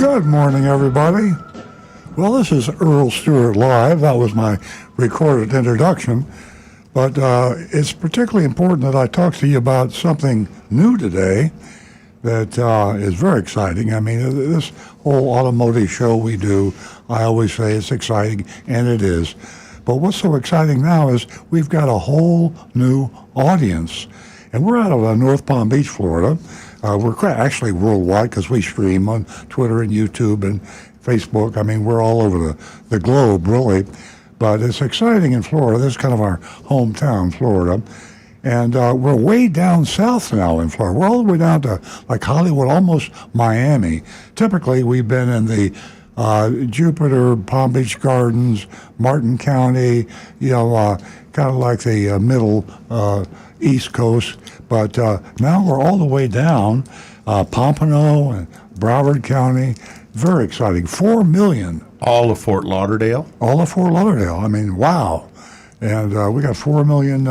Good morning, everybody. Well, this is Earl Stewart Live. That was my recorded introduction. But it's particularly important that I talk to you about something new today that is very exciting. I mean, this whole automotive show we do, I always say it's exciting, and it is. But what's so exciting now is we've got a whole new audience. And we're out of North Palm Beach, Florida. We're actually worldwide because we stream on Twitter and YouTube and Facebook. I mean, we're all over the globe, really. But it's exciting in Florida. This is kind of our hometown, Florida. And we're way down south now in Florida. We're all the way down to like Hollywood, almost Miami. Typically, we've been in the Jupiter, Palm Beach Gardens, Martin County, kind of like the middle East Coast. But now we're all the way down Pompano and Broward County. Very exciting. 4 million. All of Fort Lauderdale? All of Fort Lauderdale. I mean, wow. And we got 4 million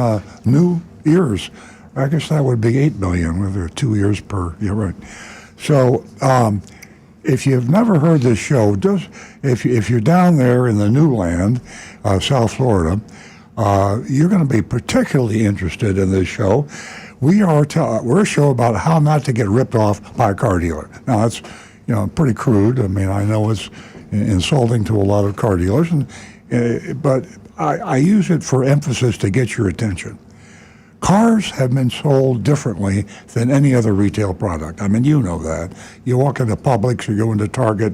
new ears. I guess that would be 8 million with there 2 ears per. Yeah, right. So if you've never heard this show, if you're down there in the new land, South Florida, you're going to be particularly interested in this show. We're a show about how not to get ripped off by a car dealer. Now, that's pretty crude. I mean, I know it's insulting to a lot of car dealers, but I use it for emphasis to get your attention. Cars have been sold differently than any other retail product. I mean, you know that. You walk into Publix, you go into Target,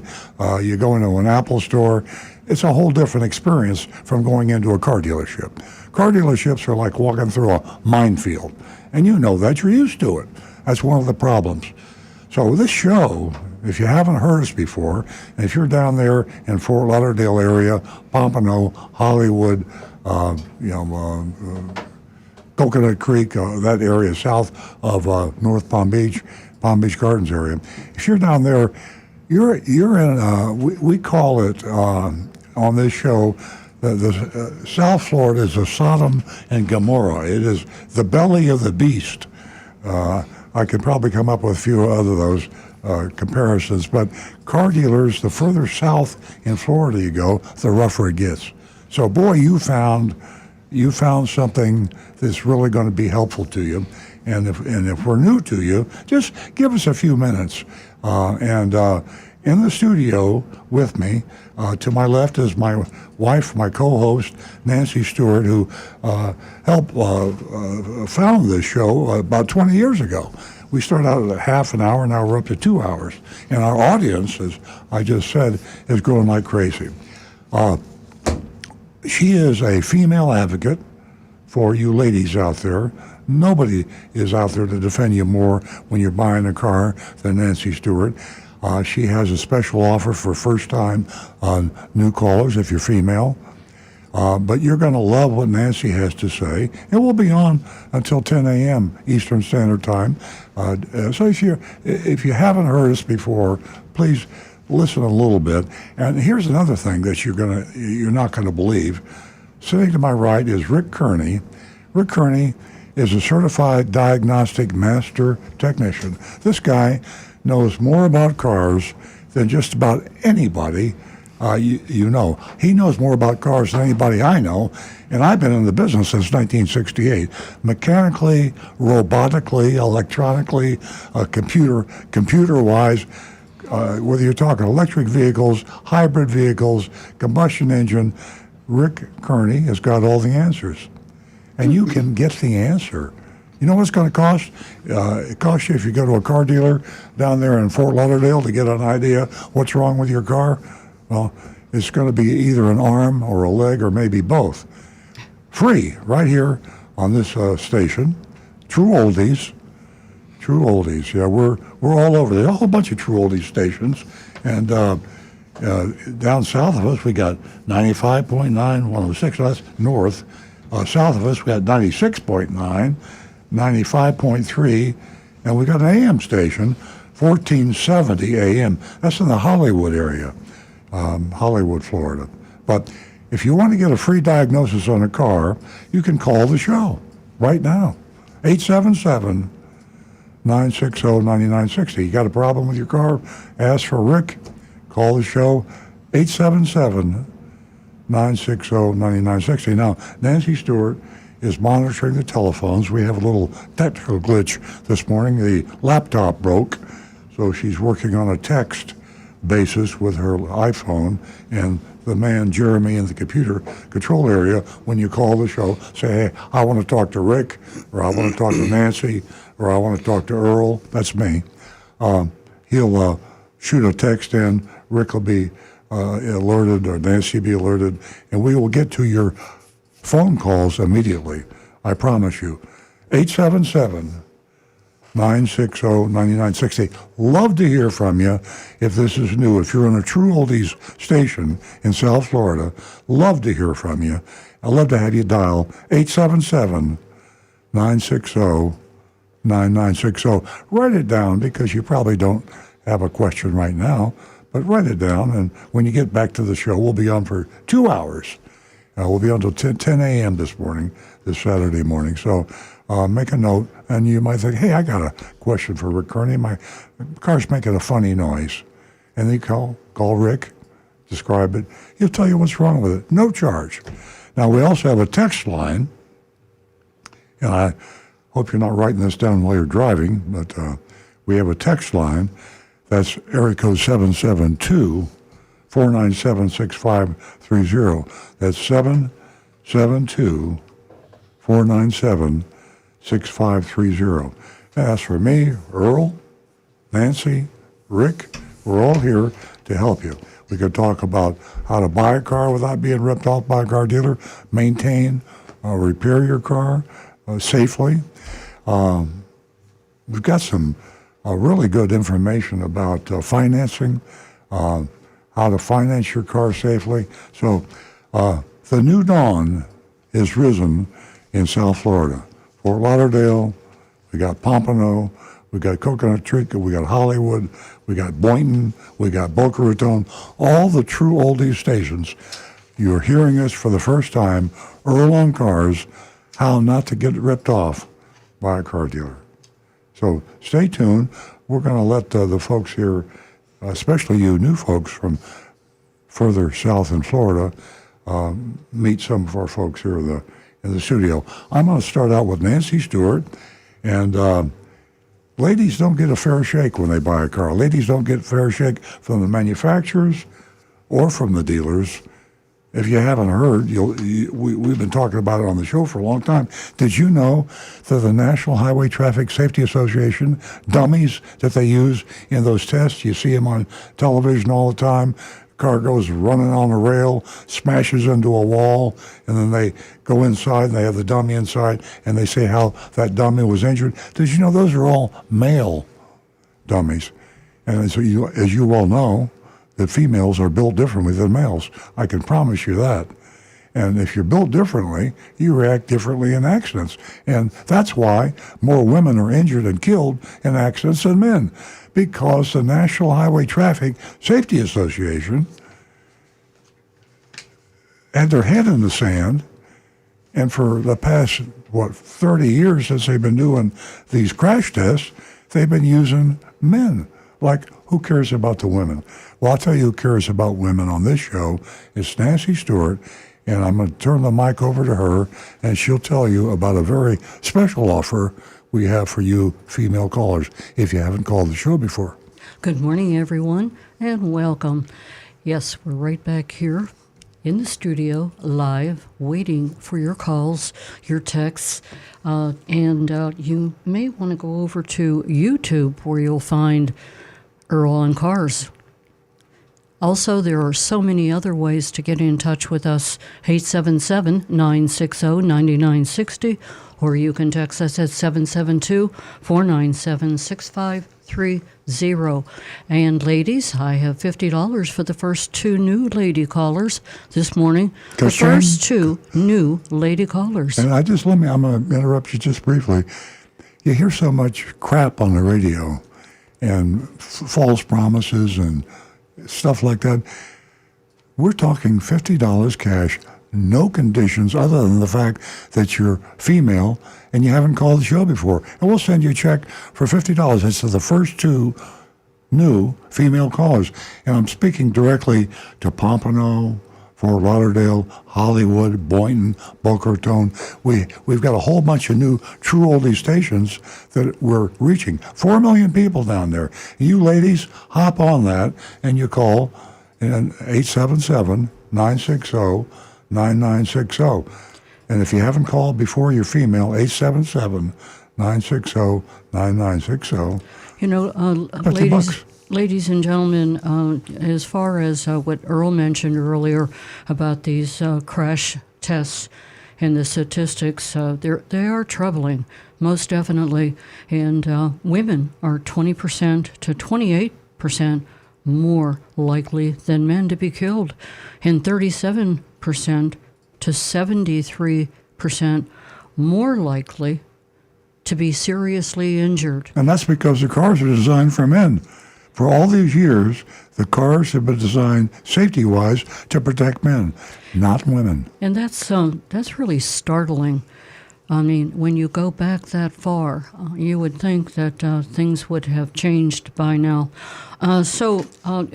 you go into an Apple store. It's a whole different experience from going into a car dealership. Car dealerships are like walking through a minefield. And you know that. You're used to it. That's one of the problems. So this show, if you haven't heard us before, and if you're down there in Fort Lauderdale area, Pompano, Hollywood, Coconut Creek, that area south of North Palm Beach Gardens area. If you're down there, you're in, we call it on this show, the South Florida is a Sodom and Gomorrah. It is the belly of the beast. I could probably come up with a few other those comparisons, but car dealers, the further south in Florida you go, the rougher it gets. So, boy, you found something that's really going to be helpful to you. And if we're new to you, just give us a few minutes. And in the studio with me, to my left is my wife, my co-host, Nancy Stewart, who helped found this show about 20 years ago. We started out at half an hour, now we're up to 2 hours. And our audience, as I just said, is growing like crazy. She is a female advocate for you ladies out there. Nobody is out there to defend you more when you're buying a car than Nancy Stewart. She has a special offer for first-time new callers if you're female. But you're going to love what Nancy has to say. It will be on until 10 a.m. Eastern Standard Time. So if you haven't heard us before, please listen a little bit. And here's another thing that you're not going to believe. Sitting to my right is Rick Kearney. Rick Kearney is a certified diagnostic master technician. This guy knows more about cars than just about anybody you know. He knows more about cars than anybody I know, and I've been in the business since 1968. Mechanically, robotically, electronically, computer-wise, whether you're talking electric vehicles, hybrid vehicles, combustion engine, Rick Kearney has got all the answers. And you can get the answer. You know what it's going to cost? It costs you, if you go to a car dealer down there in Fort Lauderdale to get an idea what's wrong with your car, well, it's going to be either an arm or a leg or maybe both. Free, right here on this station. True Oldies. True Oldies. Yeah, we're all over. There's a whole bunch of True Oldies stations. And down south of us, we got 95.9, 106. That's north. South of us, we got 96.9, 95.3, and we got an AM station, 1470 AM. That's in the Hollywood area, Hollywood, Florida. But if you want to get a free diagnosis on a car, you can call the show right now, 877-960-9960. You got a problem with your car? Ask for Rick, call the show, 877-960-9960. Now, Nancy Stewart is monitoring the telephones. We have a little technical glitch this morning. The laptop broke, so she's working on a text basis with her iPhone, and the man, Jeremy, in the computer control area, when you call the show, say, hey, I want to talk to Rick, or I want to talk to Nancy, or I want to talk to Earl. That's me. He'll shoot a text in. Rick will be alerted, or Nancy will be alerted, and we will get to your phone calls immediately. I promise you. 877-960-9960. Love to hear from you if this is new. If you're in a true oldies station in South Florida, love to hear from you. I'd love to have you dial 877-960-9960. Write it down, because you probably don't have a question right now, but write it down, and when you get back to the show, we'll be on for 2 hours. We'll be on until 10 a.m. this Saturday morning. So make a note, and you might think, hey, I got a question for Rick Kearney. My car's making a funny noise. And then call Rick, describe it. He'll tell you what's wrong with it. No charge. Now, we also have a text line, and I hope you're not writing this down while you're driving, but we have a text line. That's area code 772-497-6530. That's 772-497-6530. As for me, Earl, Nancy, Rick, we're all here to help you. We could talk about how to buy a car without being ripped off by a car dealer, maintain, repair your car safely. We've got some really good information about financing, how to finance your car safely. So the new dawn is risen in South Florida. Fort Lauderdale, we got Pompano, we got Coconut Creek, we got Hollywood, we got Boynton, we got Boca Raton, all the true oldies stations. You're hearing us for the first time, Earl on Cars, how not to get ripped off by a car dealer. So stay tuned. We're going to let the folks here, especially you new folks from further south in Florida, meet some of our folks here in the studio. I'm going to start out with Nancy Stewart, and ladies don't get a fair shake when they buy a car. Ladies don't get a fair shake from the manufacturers or from the dealers. If you haven't heard, we've been talking about it on the show for a long time. Did you know that the National Highway Traffic Safety Association, dummies that they use in those tests, you see them on television all the time, car goes running on a rail, smashes into a wall, and then they go inside and they have the dummy inside and they say how that dummy was injured. Did you know those are all male dummies? And so as you well know, that females are built differently than males. I can promise you that. And if you're built differently, you react differently in accidents. And that's why more women are injured and killed in accidents than men, because the National Highway Traffic Safety Association had their head in the sand, and for the past, 30 years since they've been doing these crash tests, they've been using men. Like, who cares about the women? Well, I'll tell you who cares about women on this show. It's Nancy Stewart, and I'm going to turn the mic over to her, and she'll tell you about a very special offer we have for you female callers, if you haven't called the show before. Good morning, everyone, and welcome. Yes, we're right back here in the studio, live, waiting for your calls, your texts, and you may want to go over to YouTube, where you'll find Earl on Cars. Also, there are so many other ways to get in touch with us, 877-960-9960, or you can text us at 772-497-6530. And ladies, I have $50 for the first 2 new lady callers this morning. The first 2 new lady callers. And I'm going to interrupt you just briefly. You hear so much crap on the radio, and false promises and stuff like that. We're talking $50 cash, no conditions other than the fact that you're female and you haven't called the show before. And we'll send you a check for $50. It's for the first 2 new female callers. And I'm speaking directly to Pompano, Fort Lauderdale, Hollywood, Boynton, Boca Raton. We've got a whole bunch of new true oldie stations that we're reaching. 4 million people down there. You ladies, hop on that and you call in 877-960-9960. And if you haven't called before, you're female, 877-960-9960. You know, ladies and gentlemen, as far as what Earl mentioned earlier about these crash tests and the statistics, they are troubling, most definitely. And women are 20% to 28% more likely than men to be killed, and 37% to 73% more likely to be seriously injured. And that's because the cars are designed for men. For all these years, the cars have been designed safety-wise to protect men, not women. And that's really startling. I mean, when you go back that far, you would think that things would have changed by now. So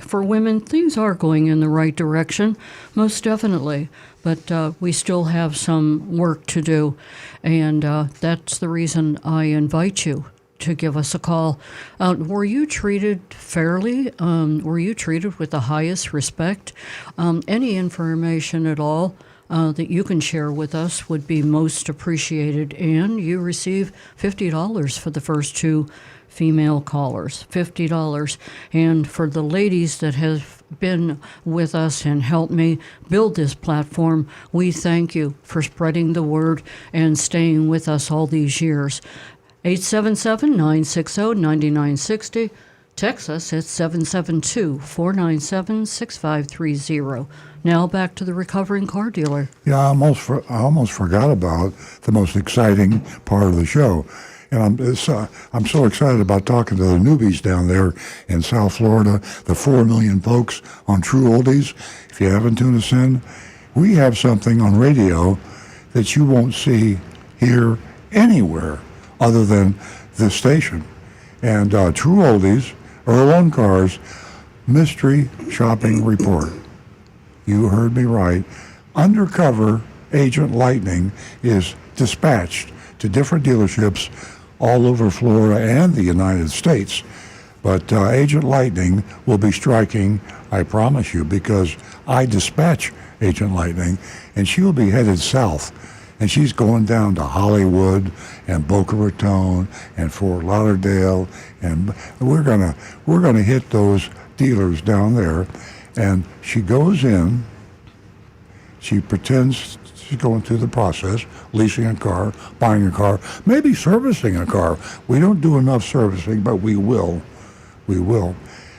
for women, things are going in the right direction, most definitely. But we still have some work to do, and that's the reason I invite you to give us a call. Were you treated fairly? Were you treated with the highest respect? Any information at all that you can share with us would be most appreciated. And you receive $50 for the first two female callers, $50. And for the ladies that have been with us and helped me build this platform, we thank you for spreading the word and staying with us all these years. 877-960-9960. Text us at 772-497-6530. Now back to the recovering car dealer. Yeah, I almost forgot about the most exciting part of the show. And I'm so excited about talking to the newbies down there in South Florida, the 4 million folks on True Oldies. If you haven't tuned us in, we have something on radio that you won't see here anywhere other than this station. And True Oldies, Earl on Cars, Mystery Shopping Report. You heard me right. Undercover Agent Lightning is dispatched to different dealerships all over Florida and the United States. But Agent Lightning will be striking, I promise you, because I dispatch Agent Lightning, and she will be headed south. And she's going down to Hollywood and Boca Raton and Fort Lauderdale, and we're gonna hit those dealers down there. And she goes in, she pretends she's going through the process, leasing a car, buying a car, maybe servicing a car. We don't do enough servicing, but we will. We will.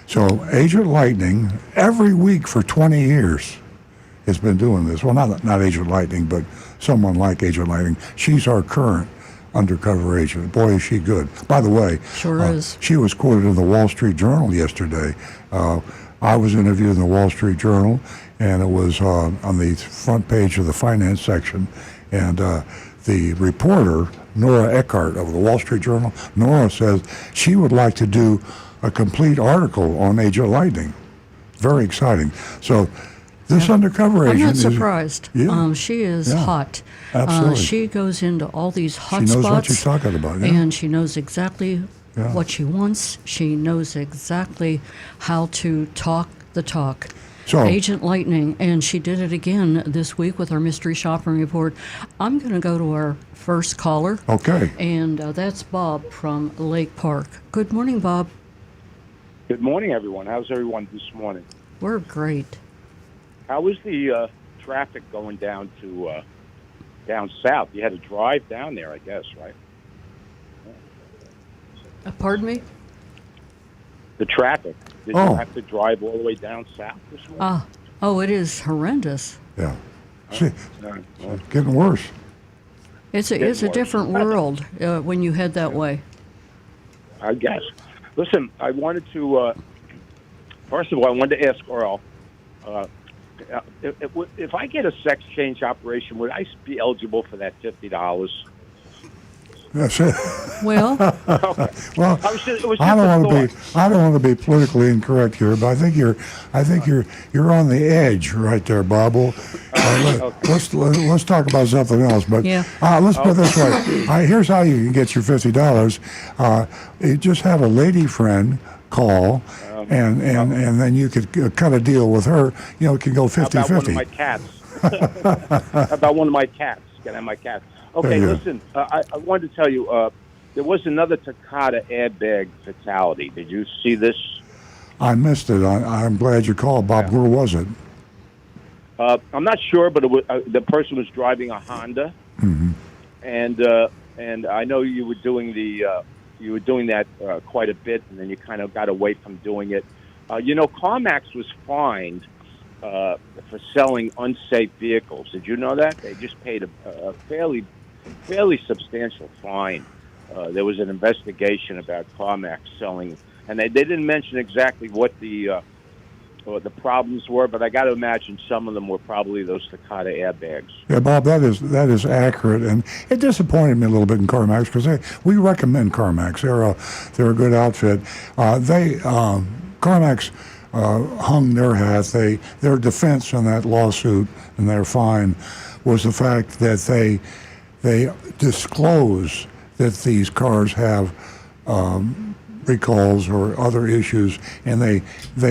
So Agent Lightning, every week for 20 years, has been doing this. Well, not Agent Lightning, but someone like Agent Lightning. She's our current undercover agent. Boy, is she good. By the way, sure is. She was quoted in the Wall Street Journal yesterday. I was interviewed in the Wall Street Journal, and it was on the front page of the finance section. And the reporter, Nora Eckhart of the Wall Street Journal, Nora says she would like to do a complete article on Agent Lightning. Very exciting. So this undercover agent I'm not surprised. She is Yeah. hot. Absolutely. She goes into all these hot She knows spots. what she's talking about. Yeah. And she knows exactly what she wants. She knows exactly how to talk the talk. So, Agent Lightning, and she did it again this week with our Mystery Shopping Report. I'm going to go to our first caller. Okay. And that's Bob from Lake Park. Good morning, Bob. Good morning, everyone. How's everyone this morning? We're great. How was the traffic going down to down south? You had to drive down there, I guess, right? Pardon me? The traffic. Did Oh. you have to drive all the way down south this morning? Oh, it is horrendous. Yeah. See, Well, getting worse. It's a worse. different world when you head that way. I guess. Listen, I wanted to, first of all, I wanted to ask Earl, if I get a sex change operation, would I be eligible for that $50? That's it. Well, Well, It was just I don't a want to thought. be I don't want to be politically incorrect here, but I think you're on the edge right there, Bob. Well, Okay. let's talk about something else. But yeah. let's put it this way. Here's how you can get your $50. You just have a lady friend call, and then you could cut a deal with her. You know, it can go How about one of 50-50. my cats? How about one of my cats? Can I have my cat? Okay, Yeah. listen. I wanted to tell you. There was another Takata airbag fatality. Did you see this? I missed it. I'm glad you called, Bob. Yeah. Where was it? I'm not sure, but it was, the person was driving a Honda, and I know you were doing that quite a bit, and then you kind of got away from doing it. CarMax was fined for selling unsafe vehicles. Did you know that? They just paid a fairly substantial fine. There was an investigation about CarMax selling, and they didn't mention exactly what the problems were, but I got to imagine some of them were probably those Takata airbags. Yeah, Bob, that is accurate, and it disappointed me a little bit in CarMax because we recommend CarMax. They're a good outfit. CarMax hung their hat. Their defense in that lawsuit and their fine was the fact that they disclose that these cars have recalls or other issues, and they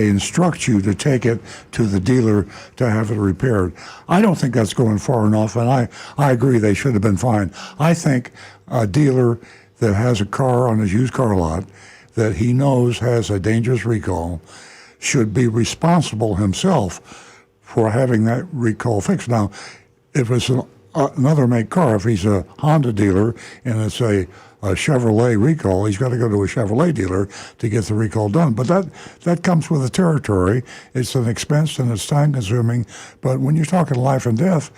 instruct you to take it to the dealer to have it repaired. I don't think that's going far enough, and I agree they should have been fined. I think a dealer that has a car on his used car lot that he knows has a dangerous recall should be responsible himself for having that recall fixed. Now, if it's another make car, if he's a Honda dealer and it's a Chevrolet recall, he's got to go to a Chevrolet dealer to get the recall done. But that comes with the territory. It's an expense and it's time consuming. But when you're talking life and death,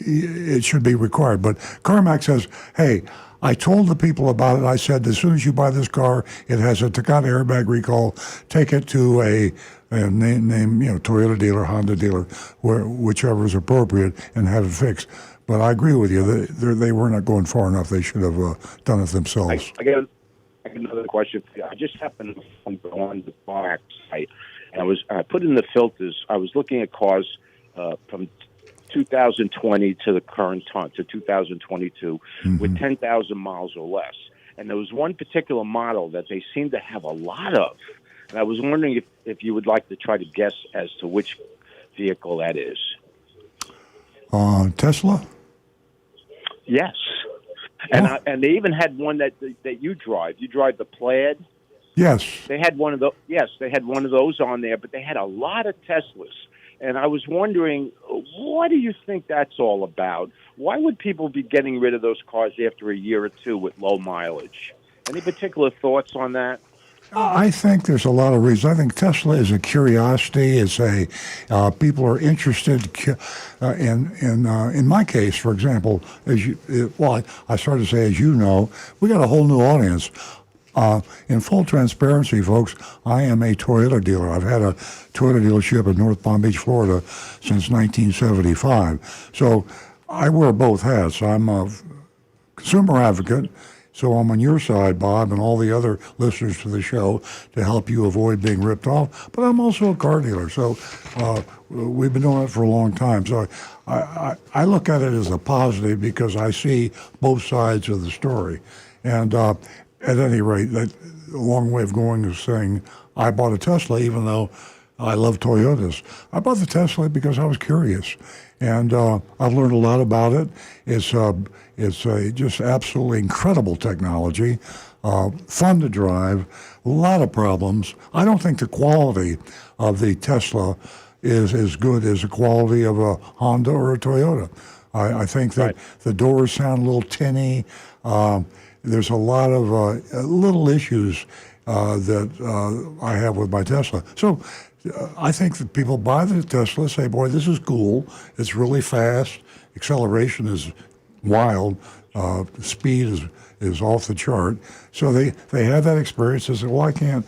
it should be required. But CarMax says, hey, I told the people about it. I said, as soon as you buy this car, it has a Takata airbag recall. Take it to a name Toyota dealer, Honda dealer, whichever is appropriate, and have it fixed. But I agree with you. They were not going far enough. They should have done it themselves. I got another question for you. I just happened to go on the CarMax site, and I put in the filters. I was looking at cars from 2020 to the current time, to 2022, with 10,000 miles or less. And there was one particular model that they seemed to have a lot of. And I was wondering if you would like to try to guess as to which vehicle that is. Tesla? Yes. And they even had one that you drive. You drive the Plaid. Yes. They had one of those. Yes, they had one of those on there, but they had a lot of Teslas. And I was wondering, what do you think that's all about? Why would people be getting rid of those cars after a year or two with low mileage? Any particular thoughts on that? I think there's a lot of reasons. I think Tesla is a curiosity. It's people are interested. In my case, for example, I started to say, as you know, we got a whole new audience. In full transparency, folks, I am a Toyota dealer. I've had a Toyota dealership in North Palm Beach, Florida, since 1975. So I wear both hats. I'm a consumer advocate. So I'm on your side, Bob, and all the other listeners to the show to help you avoid being ripped off. But I'm also a car dealer, so we've been doing it for a long time. So I look at it as a positive because I see both sides of the story. And at any rate, that a long way of going is saying I bought a Tesla even though I love Toyotas. I bought the Tesla because I was curious. And I've learned a lot about it. It's just absolutely incredible technology, fun to drive, a lot of problems. I don't think the quality of the Tesla is as good as the quality of a Honda or a Toyota. I think that the doors sound a little tinny. There's a lot of little issues that I have with my Tesla. So I think that people buy the Tesla, say, boy, this is cool. It's really fast. Acceleration is wild. Speed is off the chart. So they have that experience. They say, well, I can't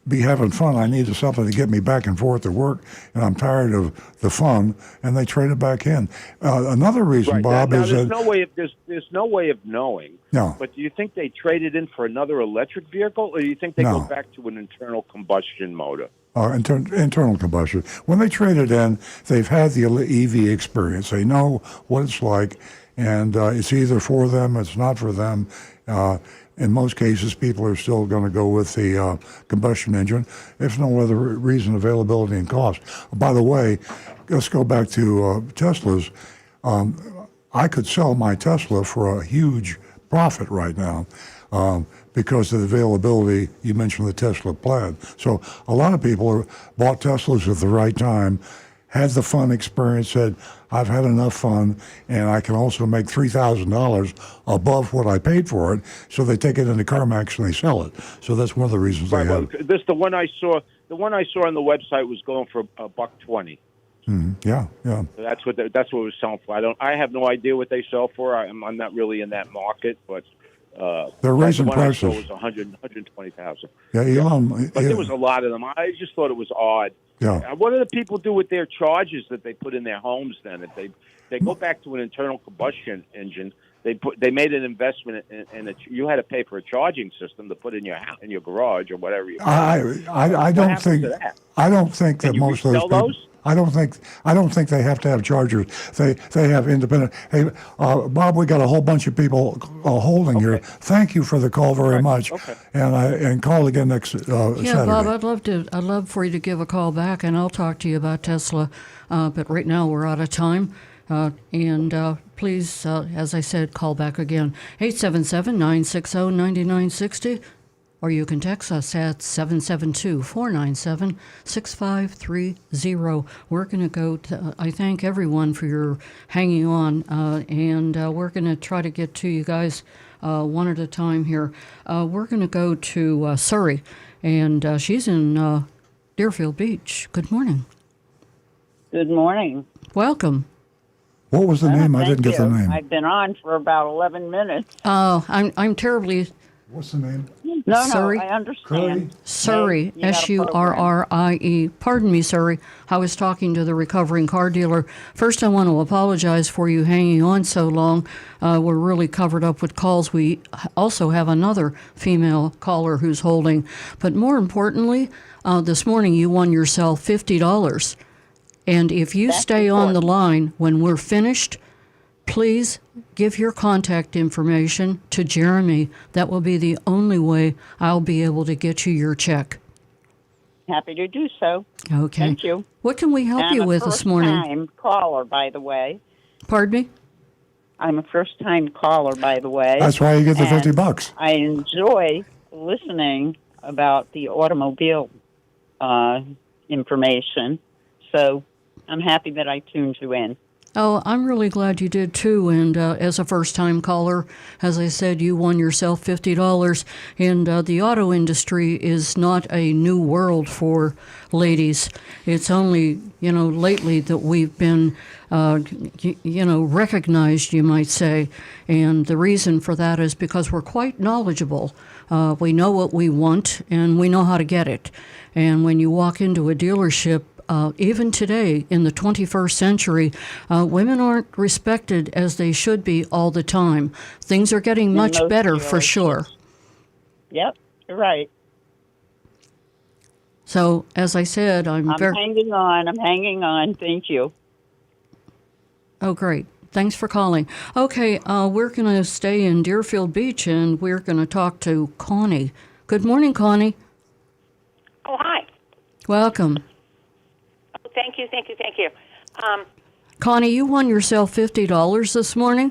be having fun. I needed something to get me back and forth to work, and I'm tired of the fun, and they traded back in. Another reason, Right. Bob, now, is there's that no way of there's no way of knowing. No. But do you think they traded in for another electric vehicle, or do you think they No. go back to an internal combustion motor? Internal combustion. When they traded in, they've had the EV experience. They know what it's like, and it's either for them, it's not for them. In most cases, people are still going to go with the combustion engine. If no other reason, availability and cost. By the way, let's go back to Teslas. I could sell my Tesla for a huge profit right now because of the availability. You mentioned the Tesla Plaid. So a lot of people bought Teslas at the right time, had the fun experience, said, I've had enough fun, and I can also make $3,000 above what I paid for it. So they take it into CarMax and they sell it. So that's one of the reasons they have. This the one I saw. The one I saw on the website was going for $120. Yeah. So that's what it was selling for. I have no idea what they sell for. I'm not really in that market, but they're raising prices. The one I saw was 120,000. Yeah, Elon. But there was a lot of them. I just thought it was odd. Yeah. What do the people do with their charges that they put in their homes? Then, if they go back to an internal combustion engine, they made an investment in you had to pay for a charging system to put in your house, in your garage or whatever. I don't think that most of those. I don't think they have to have chargers. They have independent. Hey, Bob, we got a whole bunch of people holding here. Thank you for the call very much. Okay. And call again next Saturday. Bob, I'd love for you to give a call back, and I'll talk to you about Tesla. But right now we're out of time. And please, as I said, call back again. 877-960-9960. Or you can text us at 772-497-6530. We're going to go to, I thank everyone for your hanging on, and we're going to try to get to you guys one at a time here. We're going to go to Surrey, and she's in Deerfield Beach. Good morning. Good morning. Welcome. What was the name? I didn't get the name. I've been on for about 11 minutes. I'm terribly... What's the name? No, Surrey? I understand. Surrey, Surrie. Pardon me, Surrey. I was talking to the recovering car dealer. First, I want to apologize for you hanging on so long. We're really covered up with calls. We also have another female caller who's holding. But more importantly, this morning you won yourself $50. And if you stay on the line when we're finished, please give your contact information to Jeremy. That will be the only way I'll be able to get you your check. Happy to do so. Okay. Thank you. What can we help you with this morning? I'm a first-time caller, by the way. Pardon me? I'm a first-time caller, by the way. That's why you get the $50. I enjoy listening about the automobile information, so I'm happy that I tuned you in. Oh, I'm really glad you did too. And as a first-time caller, as I said, you won yourself $50. And the auto industry is not a new world for ladies. It's only, lately that we've been, recognized, you might say. And the reason for that is because we're quite knowledgeable. We know what we want, and we know how to get it. And when you walk into a dealership, even today, in the 21st century, women aren't respected as they should be all the time. Things are getting much better, for sure. Yep, you're right. So, as I said, I'm hanging on. Thank you. Oh, great. Thanks for calling. Okay, we're going to stay in Deerfield Beach, and we're going to talk to Connie. Good morning, Connie. Oh, hi. Welcome. Thank you. Connie, you won yourself $50 this morning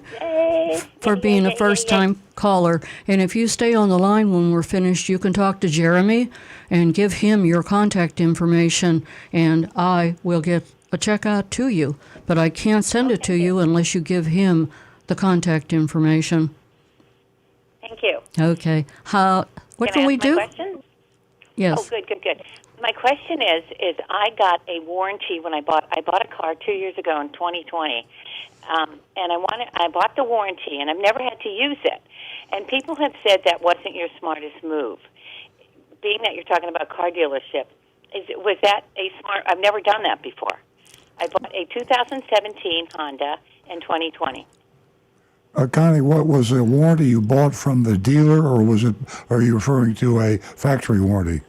for being a first-time caller. And if you stay on the line when we're finished, you can talk to Jeremy and give him your contact information, and I will get a check out to you. But I can't send it to you unless you give him the contact information. Thank you. Okay. What can we do? Question? Yes. Oh, good. My question is I got a warranty when I bought a car 2 years ago in 2020, and I bought the warranty, and I've never had to use it. And people have said that wasn't your smartest move. being that you're talking about car dealership, was that a smart? I've never done that before. I bought a 2017 Honda in 2020. Connie, what was the warranty you bought from the dealer, or are you referring to a factory warranty?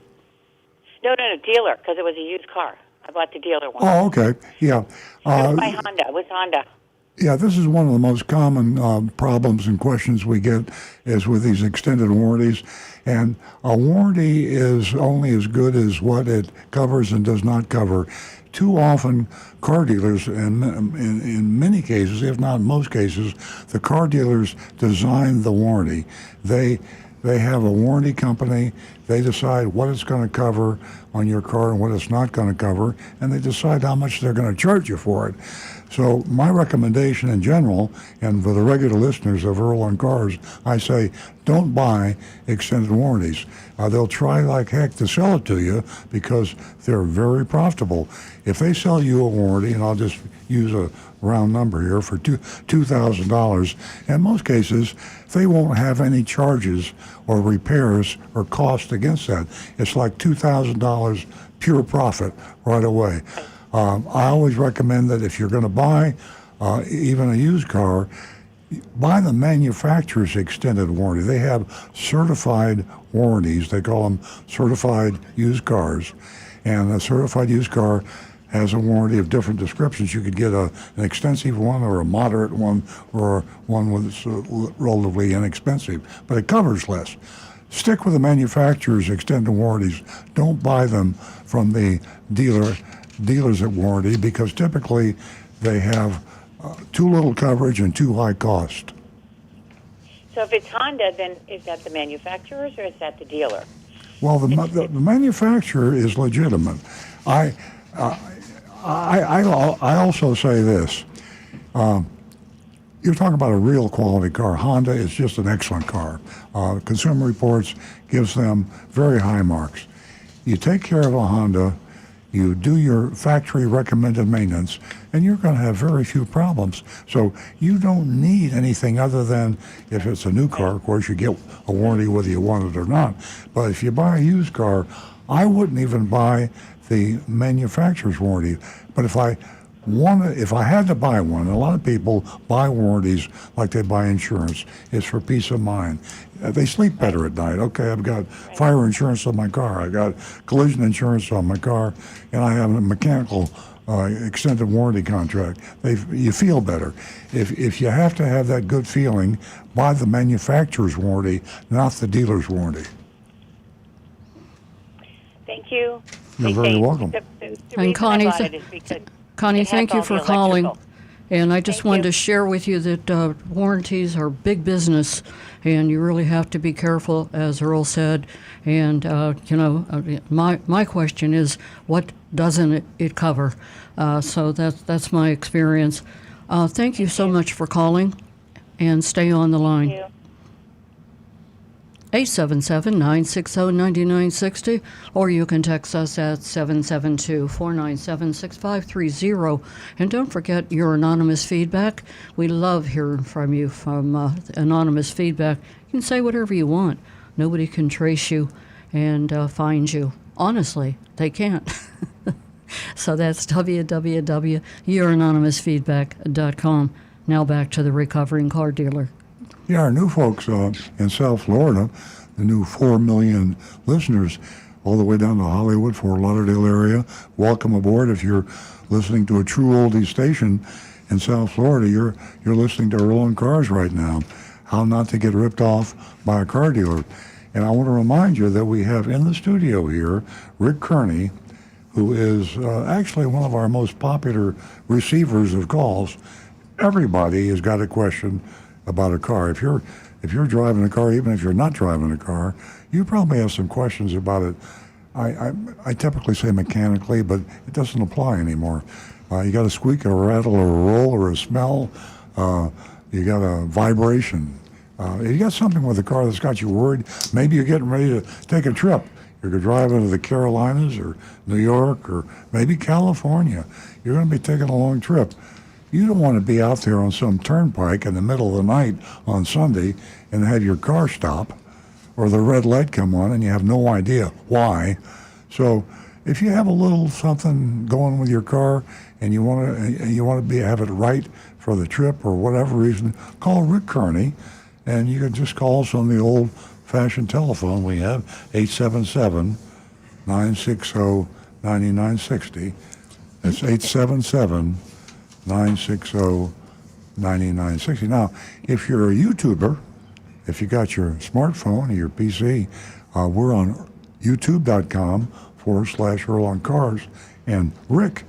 No, dealer, because it was a used car. I bought the dealer one. Oh, okay. Yeah. It was by Honda. It was Honda. Yeah, this is one of the most common problems and questions we get is with these extended warranties. And a warranty is only as good as what it covers and does not cover. Too often, car dealers, and in many cases, if not most cases, the car dealers design the warranty. They have a warranty company. They decide what it's going to cover on your car and what it's not going to cover, and they decide how much they're going to charge you for it. So my recommendation in general, and for the regular listeners of Earl on Cars, I say don't buy extended warranties. They'll try like heck to sell it to you because they're very profitable. If they sell you a warranty, and I'll just use a round number here, for $2,000, in most cases, they won't have any charges or repairs or cost against that. It's like $2,000 pure profit right away. I always recommend that if you're going to buy even a used car, buy the manufacturer's extended warranty. They have certified warranties. They call them certified used cars. And a certified used car has a warranty of different descriptions. You could get an extensive one or a moderate one or one that's relatively inexpensive, but it covers less. Stick with the manufacturer's extended warranties. Don't buy them from the dealers at warranty, because typically they have too little coverage and too high cost. So if it's Honda, then is that the manufacturer's or is that the dealer? Well, the manufacturer is legitimate. I also say this. You're talking about a real quality car. Honda is just an excellent car. Consumer Reports gives them very high marks. You take care of a Honda, you do your factory recommended maintenance, and you're going to have very few problems. So you don't need anything other than, if it's a new car, of course, you get a warranty whether you want it or not. But if you buy a used car, I wouldn't even buy the manufacturer's warranty. But if I had to buy one, and a lot of people buy warranties like they buy insurance, it's for peace of mind. They sleep better at night. Okay, I've got fire insurance on my car, I got collision insurance on my car, and I have a mechanical extended warranty contract. You feel better. If you have to have that good feeling, buy the manufacturer's warranty, not the dealer's warranty. Thank you. You're very welcome. The And reason I bought it is because Connie, it has thank you all for the calling. electrical. And I just Thank wanted you. to share with you that warranties are big business, and you really have to be careful, as Earl said. And my question is, what doesn't it cover? So that's my experience. Thank you so much for calling, and stay on the line. Thank you. 877-960-9960, or you can text us at 772-497-6530. And don't forget your anonymous feedback. We love hearing from you from anonymous feedback. You can say whatever you want. Nobody can trace you and find you. Honestly, they can't. So that's www.youranonymousfeedback.com. Now back to the recovering car dealer. Yeah, our new folks in South Florida, the new 4 million listeners all the way down to Hollywood, Fort Lauderdale area, welcome aboard. If you're listening to a true oldie station in South Florida, you're listening to Earl on Cars right now. How not to get ripped off by a car dealer. And I want to remind you that we have in the studio here Rick Kearney, who is actually one of our most popular receivers of calls. Everybody has got a question about a car. If you're driving a car, even if you're not driving a car, you probably have some questions about it. I typically say mechanically, but it doesn't apply anymore. You got a squeak, a rattle, or a roll, or a smell. You got a vibration. You got something with the car that's got you worried. Maybe you're getting ready to take a trip. You're going to drive into the Carolinas or New York or maybe California. You're going to be taking a long trip. You don't want to be out there on some turnpike in the middle of the night on Sunday and have your car stop or the red light come on and you have no idea why. So if you have a little something going with your car and you want to have it right for the trip or whatever reason, call Rick Kearney, and you can just call us on the old-fashioned telephone we have, 877-960-9960. That's 877-960-9960. Now, if you're a YouTuber, if you got your smartphone or your PC, we're on youtube.com/Earl on Cars, and Rick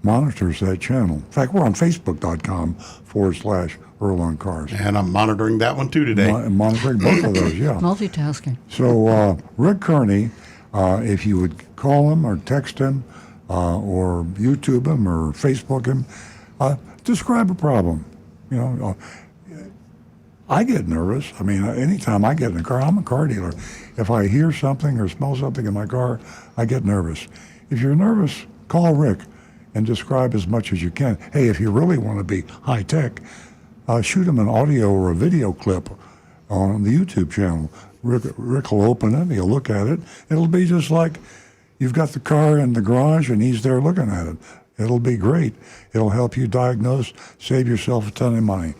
monitors that channel. In fact, we're on facebook.com/Earl on Cars. And I'm monitoring that one too today. Monitoring both of those, yeah. Multitasking. So Rick Kearney, if you would call him or text him or YouTube him or Facebook him, describe a problem. You know, I get nervous. I mean, anytime I get in a car, I'm a car dealer. If I hear something or smell something in my car, I get nervous. If you're nervous, call Rick and describe as much as you can. Hey, if you really want to be high tech, shoot him an audio or a video clip on the YouTube channel. Rick will open it, he'll look at it. It'll be just like you've got the car in the garage and he's there looking at it. It'll be great. It'll help you diagnose, save yourself a ton of money.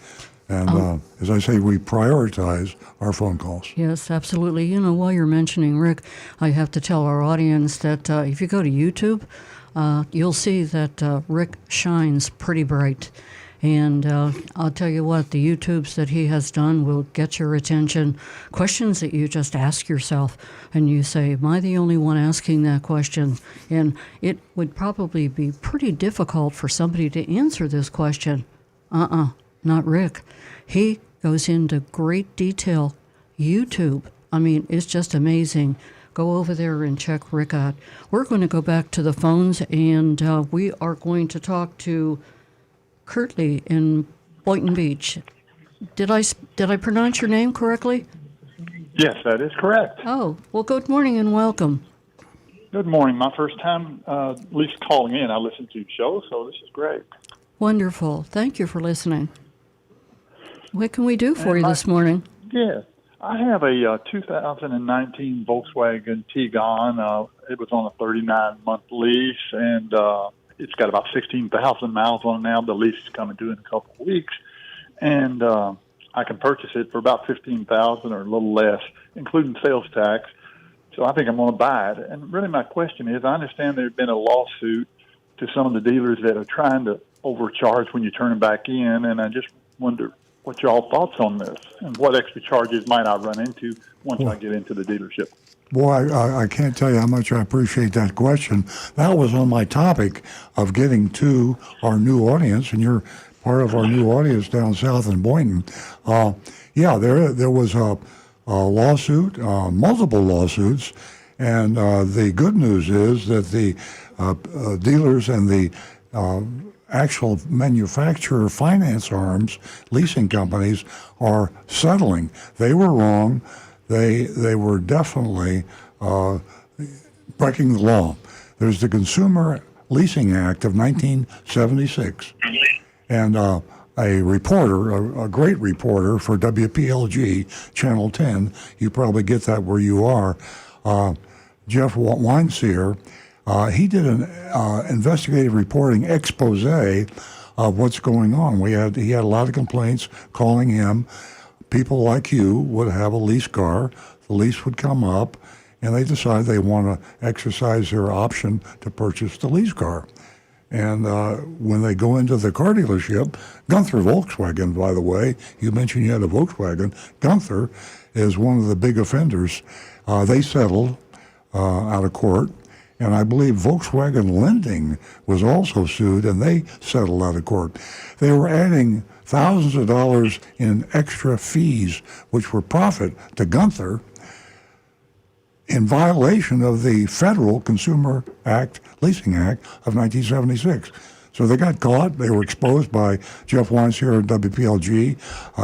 And as I say, we prioritize our phone calls. Yes, absolutely. You know, while you're mentioning Rick, I have to tell our audience that if you go to YouTube, you'll see that Rick shines pretty bright. And I'll tell you what, the YouTubes that he has done will get your attention. Questions that you just ask yourself, and you say, am I the only one asking that question? And it would probably be pretty difficult for somebody to answer this question. Not Rick. He goes into great detail. YouTube, I mean, it's just amazing. Go over there and check Rick out. We're going to go back to the phones, and we are going to talk to Curtly in Boynton Beach. Did I pronounce your name correctly? Yes, that is correct. Oh, well, good morning and welcome. Good morning. My first time at least calling in. I listen to your show, so this is great. Wonderful. Thank you for listening. What can we do for you this morning? Yeah, I have a 2019 Volkswagen Tiguan. It was on a 39-month lease, and it's got about 16,000 miles on it now. The lease is coming due in a couple of weeks, and I can purchase it for about $15,000 or a little less, including sales tax. So I think I'm going to buy it. And really, my question is: I understand there's been a lawsuit to some of the dealers that are trying to overcharge when you turn them back in, and I just wonder what y'all thoughts on this, and what extra charges might I run into once I get into the dealership? Boy, I can't tell you how much I appreciate that question. That was on my topic of getting to our new audience, and you're part of our new audience down south in Boynton. Yeah, there was a lawsuit, multiple lawsuits, and the good news is that the dealers and the actual manufacturer finance arms, leasing companies, are settling. They were wrong. They were definitely breaking the law. There's the Consumer Leasing Act of 1976, and a reporter, a great reporter for WPLG Channel 10, you probably get that where you are, Jeff Weinseer, he did an investigative reporting expose of what's going on. He had a lot of complaints calling him. People like you would have a lease car, the lease would come up, and they decide they want to exercise their option to purchase the lease car. And when they go into the car dealership, Gunther Volkswagen, by the way, you mentioned you had a Volkswagen. Gunther is one of the big offenders. They settled out of court. And I believe Volkswagen Lending was also sued, and they settled out of court. They were adding thousands of dollars in extra fees, which were profit to Gunther, in violation of the Federal Consumer Leasing Act of 1976. So they got caught. They were exposed by Jeff Weinstein at WPLG.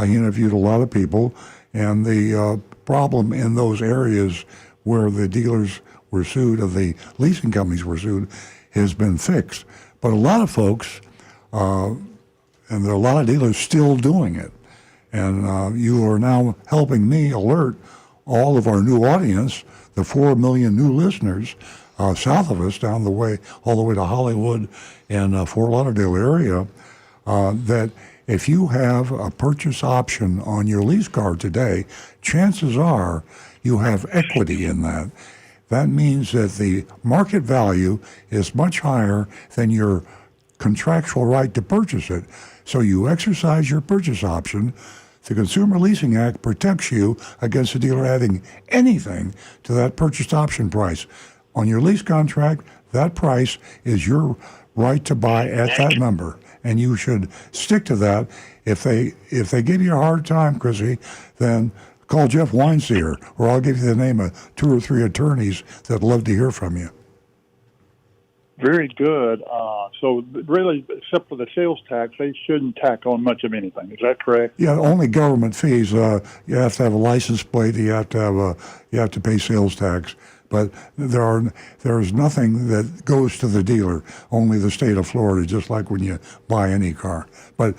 He interviewed a lot of people, and the problem in those areas where the dealers were sued, or the leasing companies were sued, has been fixed. But a lot of folks, and there are a lot of dealers still doing it. And you are now helping me alert all of our new audience, the 4 million new listeners south of us, down the way, all the way to Hollywood and Fort Lauderdale area, that if you have a purchase option on your lease car today, chances are you have equity in that. That means that the market value is much higher than your contractual right to purchase it. So you exercise your purchase option. The Consumer Leasing Act protects you against the dealer adding anything to that purchase option price. On your lease contract, that price is your right to buy at that number, and you should stick to that. If they give you a hard time, Chrissy, then call Jeff Weinseer, or I'll give you the name of 2 or 3 attorneys that'd love to hear from you. Very good. So really, except for the sales tax, they shouldn't tack on much of anything. Is that correct? Yeah, only government fees. You have to have a license plate. You have to pay sales tax. But there is nothing that goes to the dealer. Only the state of Florida, just like when you buy any car. But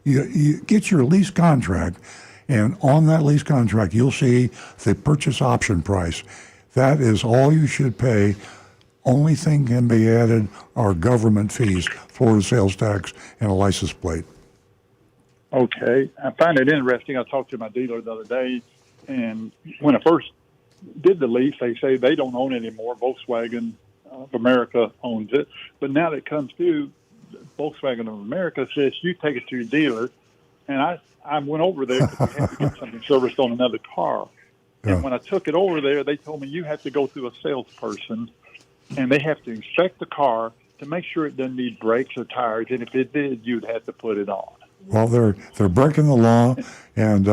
you get your lease contract, and on that lease contract, you'll see the purchase option price. That is all you should pay. Only thing can be added are government fees, Florida sales tax, and a license plate. Okay. I find it interesting. I talked to my dealer the other day, and when I first did the lease, they say they don't own it anymore. Volkswagen of America owns it. But now that it comes through, Volkswagen of America says you take it to your dealer. And I went over there because we had to get something serviced on another car. Yeah. And when I took it over there, they told me you have to go through a salesperson, and they have to inspect the car to make sure it doesn't need brakes or tires. And if it did, you'd have to put it on. Well, they're breaking the law, and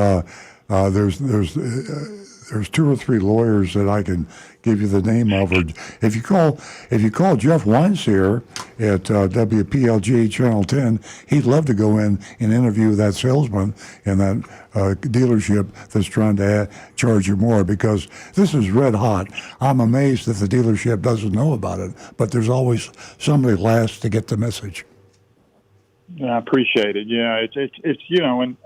there's 2 or 3 lawyers that I can give you the name of. Or if you call Jeff Weinseer at WPLG Channel 10, he'd love to go in and interview that salesman in that dealership that's trying to charge you more, because this is red hot. I'm amazed that the dealership doesn't know about it, but there's always somebody last to get the message. Yeah, I appreciate it. Yeah, it's and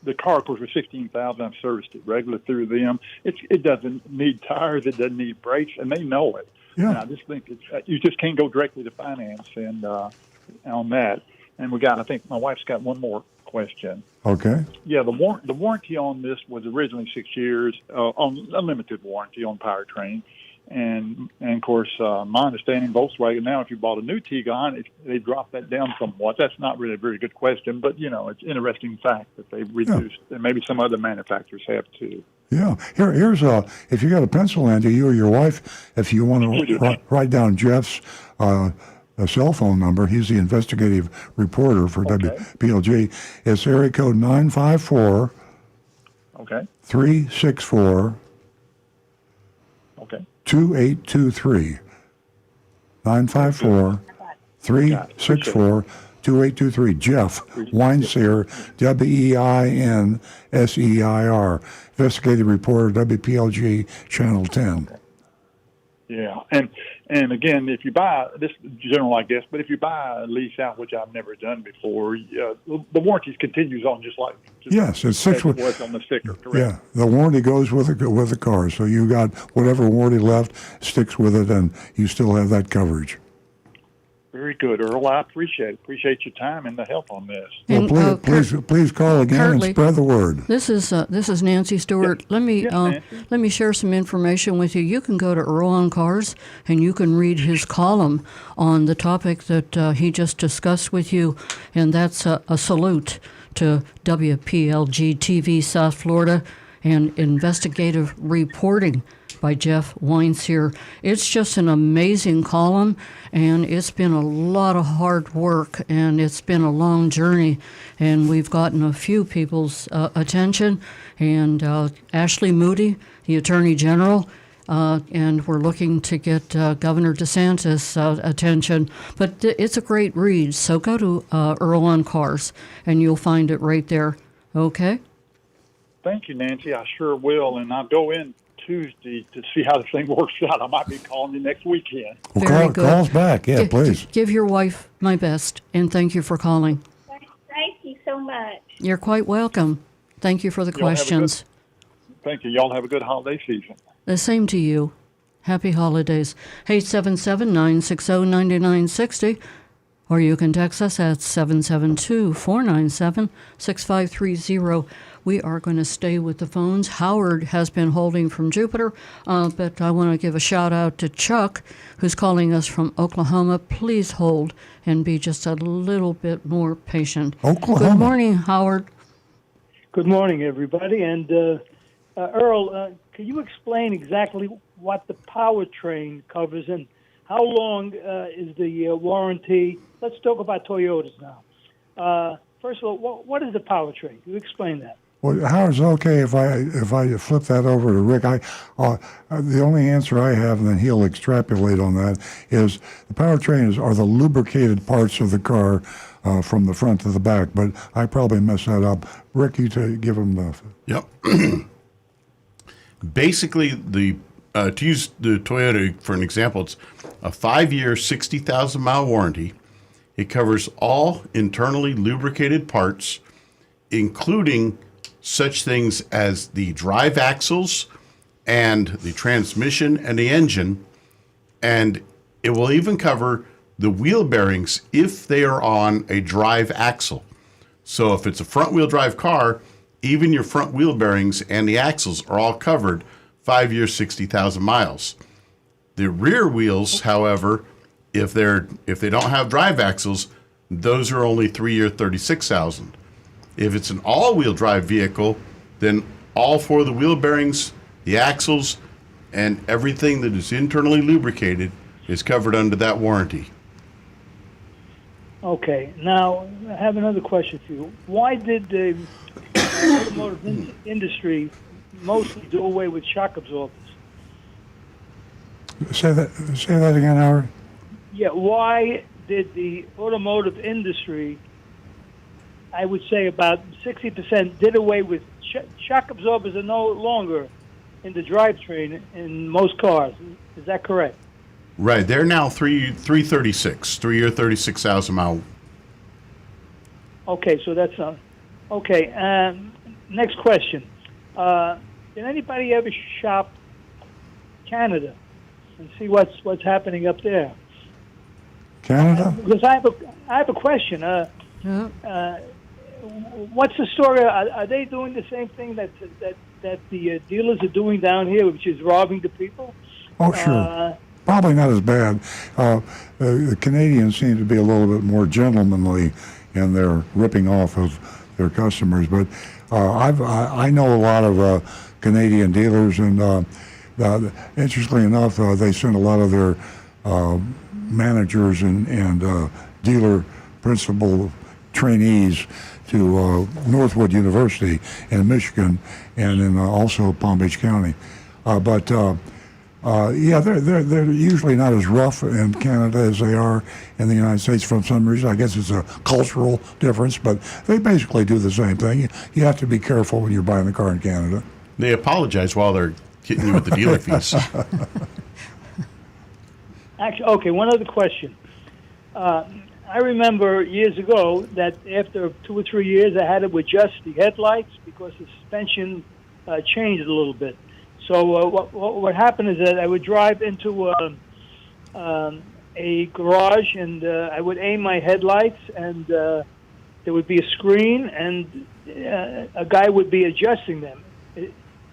the car, of course, was $16,000. I've serviced it regularly through them. It doesn't need tires. It doesn't need brakes, and they know it. Yeah. And I just think you just can't go directly to finance and on that. And I think my wife's got one more question. Okay. Yeah, the warranty on this was originally 6 years, on unlimited warranty on powertrain. And of course, my understanding, Volkswagen now, if you bought a new Tiguan, they dropped that down somewhat. That's not really a very good question, but it's an interesting fact that they've reduced, and maybe some other manufacturers have too. Yeah. Here's if you got a pencil handy, you or your wife, if you want to write down Jeff's a cell phone number. He's the investigative reporter for WPLG. It's area code 954 364 2823. 954 364 2823. Jeff Weinseer, Weinseir, investigative reporter, WPLG Channel 10. Yeah, and again, if you buy this general, I guess, but if you buy a lease out, which I've never done before, the warranty continues on just yes, it's 6 it was on the sticker. Correct? Yeah, the warranty goes with the car, so you got whatever warranty left sticks with it, and you still have that coverage. Very good, Earl. I appreciate your time and the help on this. Well, please call again Curtly, and spread the word. This is Nancy Stewart. Yes. Let me share some information with you. You can go to Earl on Cars and you can read his column on the topic that he just discussed with you, and that's a salute to WPLG TV South Florida and investigative reporting by Jeff Weinseer. It's just an amazing column, and it's been a lot of hard work, and it's been a long journey, and we've gotten a few people's attention, and Ashley Moody, the Attorney General, and we're looking to get Governor DeSantis' attention. But it's a great read, so go to Earl on Cars, and you'll find it right there. Okay? Thank you, Nancy. I sure will, and I'll go in Tuesday to see how the thing works out. I might be calling you next weekend. Well, Very good. Call us back. Yeah, please. Give your wife my best, and thank you for calling. Thank you so much. You're quite welcome. Thank you for the Y'all have a questions. Thank you. Y'all have a good holiday season. The same to you. Happy holidays. 877-960-9960. Or you can text us at 772-497-6530. We are going to stay with the phones. Howard has been holding from Jupiter, but I want to give a shout out to Chuck, who's calling us from Oklahoma. Please hold and be just a little bit more patient. Oklahoma. Good morning, Howard. Good morning, everybody. And Earl, can you explain exactly what the powertrain covers and how long is the warranty? Let's talk about Toyotas now. First of all, what is the powertrain? Can you explain that? Well, Howard's okay if I flip that over to Rick. The only answer I have, and then he'll extrapolate on that, is the powertrain are the lubricated parts of the car from the front to the back. But I probably messed that up. Rick, you give him the. Yep. Basically, to use the Toyota for an example, it's a 5-year, 60,000-mile warranty. It covers all internally lubricated parts, including such things as the drive axles and the transmission and the engine. And it will even cover the wheel bearings if they are on a drive axle. So if it's a front-wheel drive car, even your front wheel bearings and the axles are all covered 5 years, 60,000 miles. The rear wheels, however, if they don't have drive axles, those are only 3 year, 36,000. If it's an all-wheel drive vehicle, then all four of the wheel bearings, the axles, and everything that is internally lubricated is covered under that warranty. Okay. Now, I have another question for you. Why did the automotive industry mostly do away with shock absorbers? Say that again, Howard. Yeah, why did the automotive industry, I would say about 60%, did away with shock absorbers are no longer in the drivetrain in most cars. Is that correct? Right. They're now 336, 3 year, 36,000 mile. Okay, so that's okay. Next question. Did anybody ever shop Canada and see what's happening up there? Canada? Because I have a question. What's the story? Are they doing the same thing that the dealers are doing down here, which is robbing the people? Oh, sure. Probably not as bad. The Canadians seem to be a little bit more gentlemanly in their ripping off of their customers. But I know a lot of Canadian dealers, and interestingly enough, they send a lot of their managers and dealer principal trainees to Northwood University in Michigan and in also Palm Beach County. Yeah, they're usually not as rough in Canada as they are in the United States for some reason. I guess it's a cultural difference, but they basically do the same thing. You have to be careful when you're buying the car in Canada. They apologize while they're hitting you with the dealer fees. Actually, okay, one other question. I remember years ago that after 2 or 3 years, I had to adjust the headlights because the suspension changed a little bit. So what happened is that I would drive into a garage, and I would aim my headlights, and there would be a screen, and a guy would be adjusting them.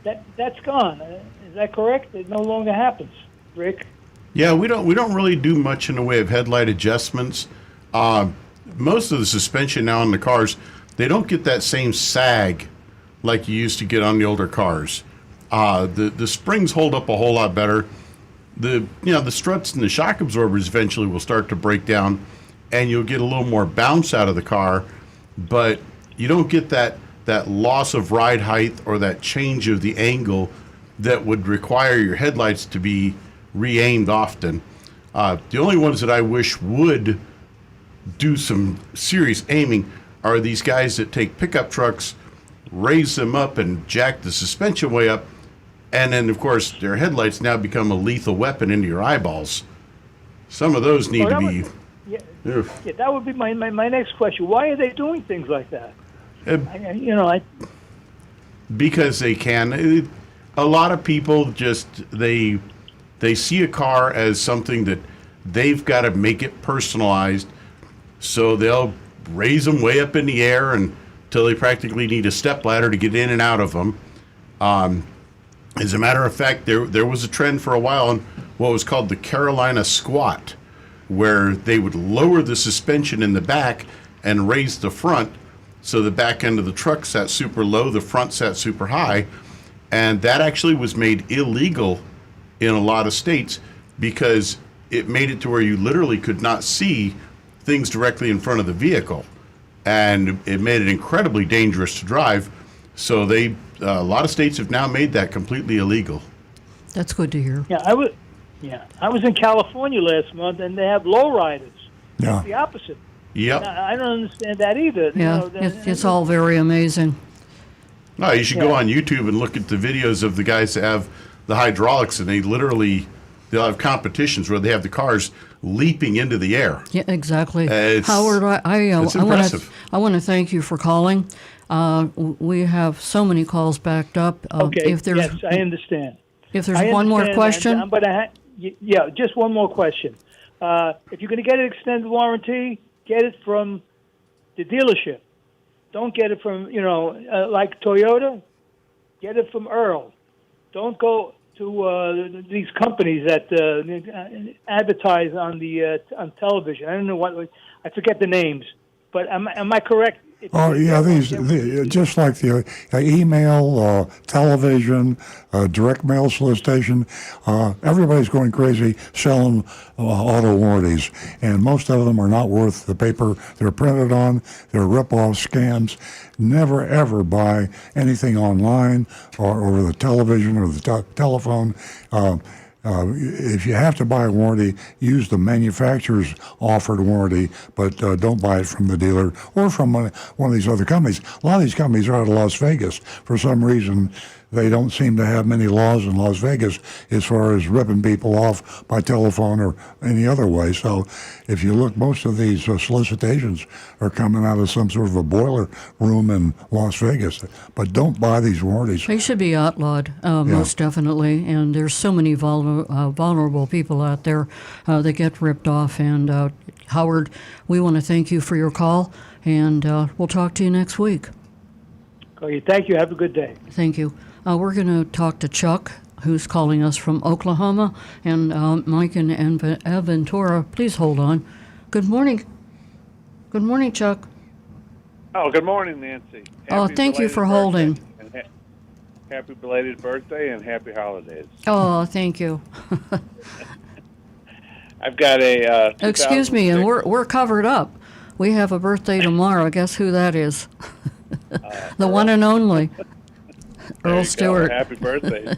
That's gone. Is that correct? It no longer happens, Rick? Yeah, we don't really do much in the way of headlight adjustments. Most of the suspension now in the cars, they don't get that same sag like you used to get on the older cars. The springs hold up a whole lot better. The struts and the shock absorbers eventually will start to break down, and you'll get a little more bounce out of the car, but you don't get that loss of ride height or that change of the angle that would require your headlights to be re-aimed often. The only ones that I wish would do some serious aiming are these guys that take pickup trucks, raise them up and jack the suspension way up, and then of course their headlights now become a lethal weapon into your eyeballs. Some of those need to be... Yeah, that would be my next question. Why are they doing things like that? because they can. A lot of people just they see a car as something that they've got to make it personalized, so they'll raise them way up in the air until they practically need a stepladder to get in and out of them. As a matter of fact, there was a trend for a while on what was called the Carolina squat, where they would lower the suspension in the back and raise the front, so the back end of the truck sat super low, the front sat super high, and that actually was made illegal in a lot of states because it made it to where you literally could not see things directly in front of the vehicle, and it made it incredibly dangerous to drive. So a lot of states have now made that completely illegal. That's good to hear. Yeah, I was in California last month, and they have lowriders. Yeah. The opposite. Yep. I don't understand that either. Yeah, it's all very amazing. No, you should go on YouTube and look at the videos of the guys that have the hydraulics, and they'll have competitions where they have the cars leaping into the air. Yeah, exactly. It's- Howard, it's impressive. I want to thank you for calling. We have so many calls backed up. Okay. If there's, yes, I understand. If there's I one more understand, question, but just one more question. If you're going to get an extended warranty, get it from the dealership. Don't get it from like Toyota. Get it from Earl. Don't go to these companies that advertise on television. I don't know I forget the names, but am I correct? Oh yeah, just like the email, television, direct mail solicitation. Everybody's going crazy selling auto warranties, and most of them are not worth the paper they're printed on. They're rip-off scams. Never ever buy anything online or over the television or the telephone. If you have to buy a warranty, use the manufacturer's offered warranty, but don't buy it from the dealer or from one of these other companies. A lot of these companies are out of Las Vegas. For some reason, they don't seem to have many laws in Las Vegas as far as ripping people off by telephone or any other way. So if you look, most of these solicitations are coming out of some sort of a boiler room in Las Vegas. But don't buy these warranties. they should be outlawed, most definitely. And there's so many vulnerable people out there that get ripped off. And Howard, we want to thank you for your call, and we'll talk to you next week. Okay, thank you. Have a good day. Thank you. We're going to talk to Chuck, who's calling us from Oklahoma, and Mike and Aventura. Please hold on. Good morning. Good morning, Chuck. Oh, good morning, Nancy. Thank you for holding. Happy belated birthday and happy holidays. Oh, thank you. I've got a. Excuse me, and we're covered up. We have a birthday tomorrow. Guess who that is? The one and only. Earl Stewart. Happy birthday.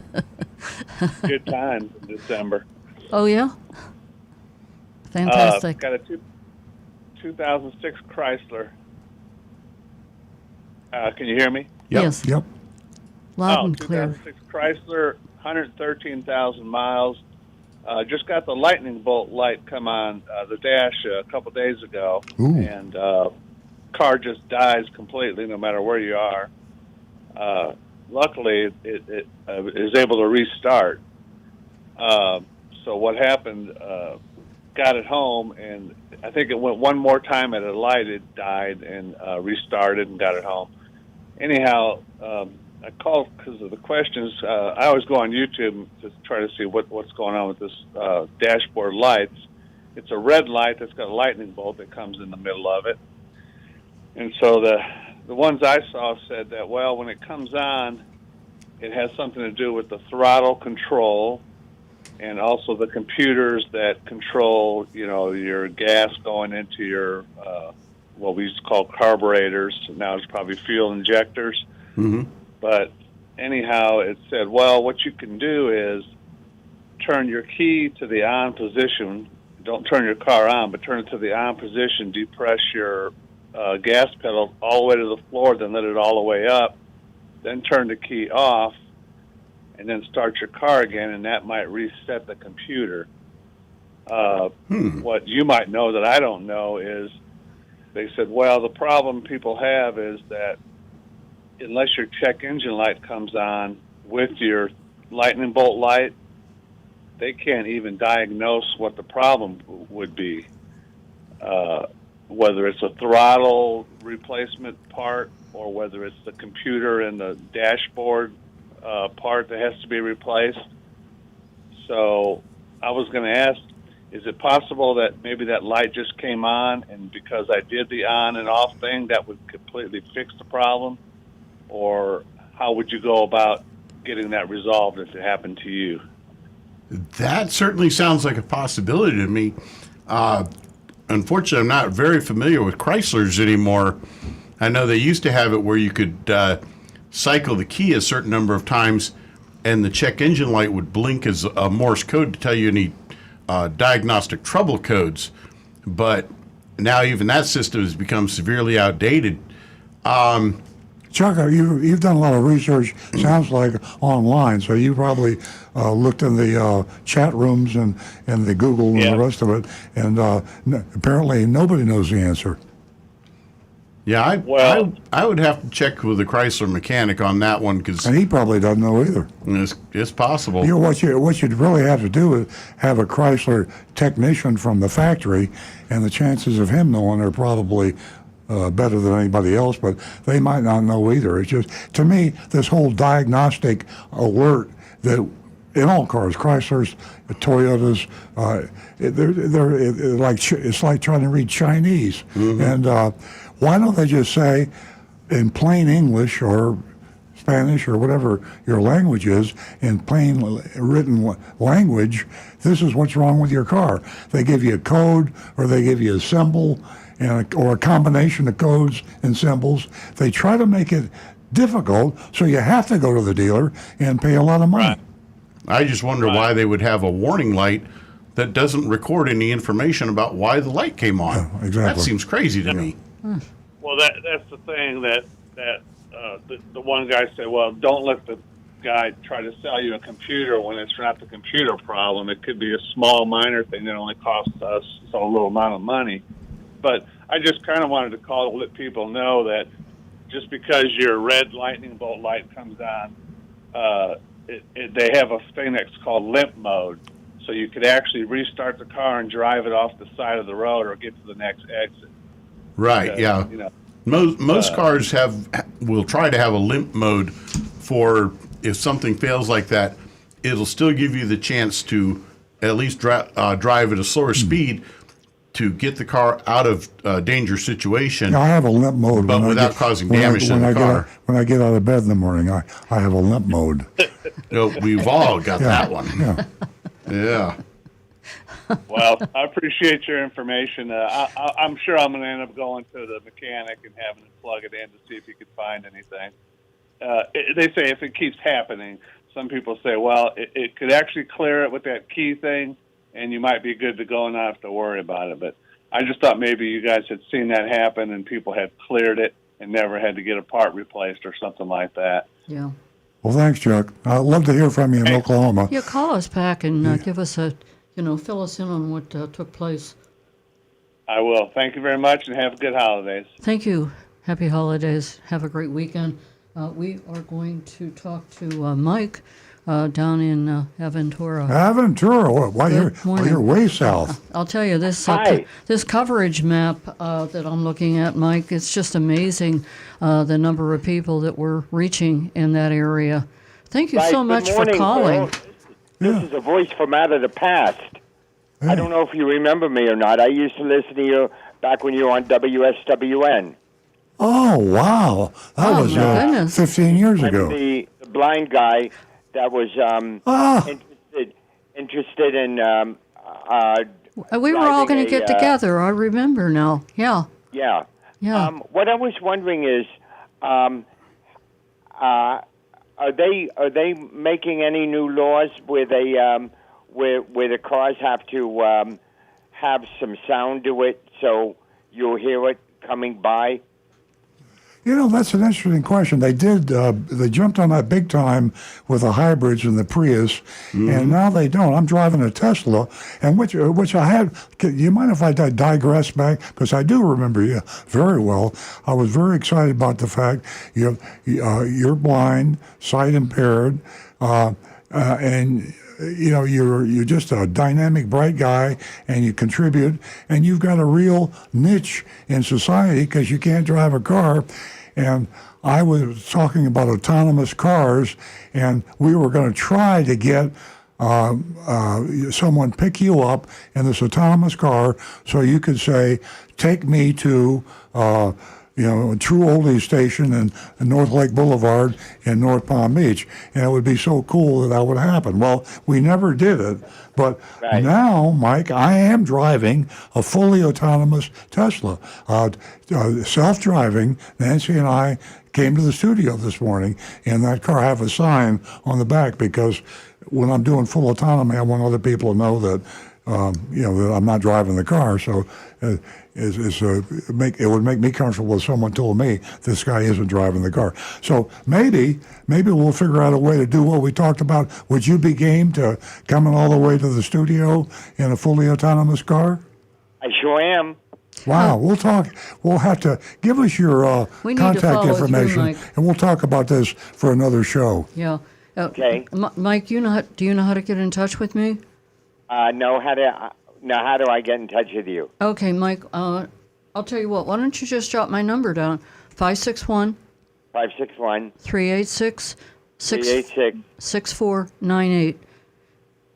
Good time in December. Oh, yeah? Fantastic. Got a 2006 Chrysler. Can you hear me? Yep. Yes. Yep. Loud and clear. 2006 Chrysler, 113,000 miles. Just got the lightning bolt light come on the dash a couple days ago. Ooh. And car just dies completely no matter where you are. Luckily, it is able to restart. So what happened, got it home, and I think it went one more time at a light, it died, and restarted and got it home. Anyhow, I called because of the questions. I always go on YouTube to try to see what's going on with this dashboard lights. It's a red light that's got a lightning bolt that comes in the middle of it. And so the ones I saw said that, well, when it comes on, it has something to do with the throttle control and also the computers that control, your gas going into your, what we used to call carburetors. Now it's probably fuel injectors. Mm-hmm. But anyhow, it said, well, what you can do is turn your key to the on position. Don't turn your car on, but turn it to the on position, depress your gas pedal all the way to the floor, then let it all the way up, then turn the key off, and then start your car again, and that might reset the computer. What you might know that I don't know is they said, well, the problem people have is that unless your check engine light comes on with your lightning bolt light, they can't even diagnose what the problem would be. Whether it's a throttle replacement part or whether it's the computer and the dashboard part that has to be replaced. So I was going to ask, is it possible that maybe that light just came on, and because I did the on and off thing, that would completely fix the problem? Or how would you go about getting that resolved if it happened to you? That certainly sounds like a possibility to me. Unfortunately, I'm not very familiar with Chryslers anymore. I know they used to have it where you could cycle the key a certain number of times, and the check engine light would blink as a Morse code to tell you any diagnostic trouble codes. But now even that system has become severely outdated. Chuck, you've done a lot of research, sounds like, online, so you probably looked in the chat rooms and the Google and the rest of it, and apparently nobody knows the answer. Yeah, I would have to check with the Chrysler mechanic on that one, because And he probably doesn't know either. it's possible. You know, what you'd really have to do is have a Chrysler technician from the factory, and the chances of him knowing are probably better than anybody else, but they might not know either. It's just, to me, this whole diagnostic alert that in all cars, Chryslers, Toyotas, they're like, it's like trying to read Chinese. And why don't they just say in plain English or Spanish or whatever your language is, in plain written language, this is what's wrong with your car. They give you a code, or they give you a symbol, or a combination of codes and symbols. They try to make it difficult, so you have to go to the dealer and pay a lot of money. Right. I just wonder why they would have a warning light that doesn't record any information about why the light came on. Yeah, exactly. That seems crazy to me. Well, that's the thing that the one guy said, well, don't let the guy try to sell you a computer when it's not the computer problem. It could be a small, minor thing that only costs us a little amount of money. But I just kind of wanted to call to let people know that just because your red lightning bolt light comes on, they have a thing that's called limp mode. So you could actually restart the car and drive it off the side of the road or get to the next exit. Right, yeah. You know, Most cars will try to have a limp mode for if something fails like that, it'll still give you the chance to at least drive at a slower speed to get the car out of a dangerous situation. Yeah, I have a limp mode, but without causing damage to the car. When I get out of bed in the morning, I have a limp mode. We've all got that one. Yeah. Yeah. Well, I appreciate your information. I'm sure I'm going to end up going to the mechanic and having to plug it in to see if he could find anything. They say if it keeps happening, some people say, well, it could actually clear it with that key thing, and you might be good to go and not have to worry about it. But I just thought maybe you guys had seen that happen and people had cleared it and never had to get a part replaced or something like that. Yeah. Well, thanks, Chuck. I'd love to hear from you in Oklahoma. Yeah, call us back and give us fill us in on what took place. I will. Thank you very much, and have good holidays. Thank you. Happy holidays. Have a great weekend. We are going to talk to Mike down in Aventura. Aventura? Why, Morning. you're way south. I'll tell you, this Hi. This coverage map that I'm looking at, Mike, it's just amazing the number of people that we're reaching in that area. Thank you so Good much morning, for calling. Earl. This is a voice from out of the past. I don't know if you remember me or not. I used to listen to you back when you were on WSWN. Oh, wow. That was my goodness. 15 years I'm ago. the blind guy that was interested in We were all going to driving get together. I remember now. Yeah. Yeah. Yeah. What I was wondering is, are they making any new laws where they where the cars have to have some sound to it so you'll hear it coming by? That's an interesting question. They did. They jumped on that big time with the hybrids and the Prius, and now they don't. I'm driving a Tesla, and which I had. You mind if I digress back? Because I do remember you very well. I was very excited about the fact you're blind, sight impaired, and you're just a dynamic, bright guy, and you contribute, and you've got a real niche in society because you can't drive a car. And I was talking about autonomous cars, and we were going to try to get someone pick you up in this autonomous car so you could say, take me to a true oldies station in North Lake Boulevard in North Palm Beach. And it would be so cool that would happen. Well, we never did it. But now, Mike, I am driving a fully autonomous Tesla. Self-driving. Nancy and I came to the studio this morning, and that car, I have a sign on the back because when I'm doing full autonomy, I want other people to know that that I'm not driving the car. So it would make me comfortable if someone told me this guy isn't driving the car. So maybe we'll figure out a way to do what we talked about. Would you be game to coming all the way to the studio in a fully autonomous car? I sure am. Wow, we'll talk. We'll have to give us your contact information, and we'll talk about this for another show. Yeah. Okay. Mike, do you know how to get in touch with me? No, how do I get in touch with you? Okay, Mike, I'll tell you what. Why don't you just jot my number down? 561 386 6498.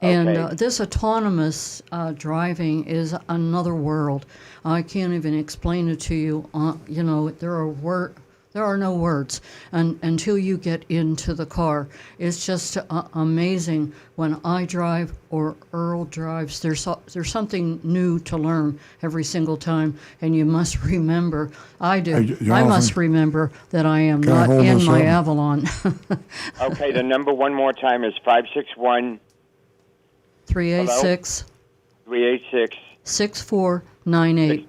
And this autonomous driving is another world. I can't even explain it to you. There are no words until you get into the car. It's just amazing when I drive or Earl drives. There's something new to learn every single time, and you must remember. I do. I must remember that I am not in my Avalon. Okay, the number one more time is 561 386 6498.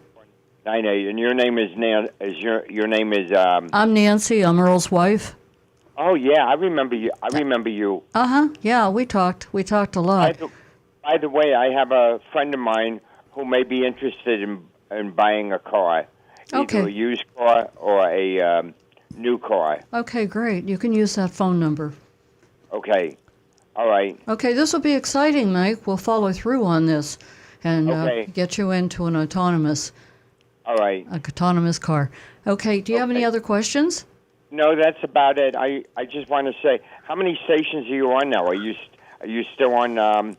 98. And your name is your name is I'm Nancy. I'm Earl's wife. Oh yeah, I remember you. Yeah, we talked. We talked a lot. By the way, I have a friend of mine who may be interested in buying a car, either a used car or a new car. Okay, great. You can use that phone number. Okay. All right. Okay, this will be exciting, Mike. We'll follow through on this and get you into an autonomous. All right. An autonomous car. Okay, do you have any other questions? No, that's about it. I just want to say, how many stations are you on now? Are you still on?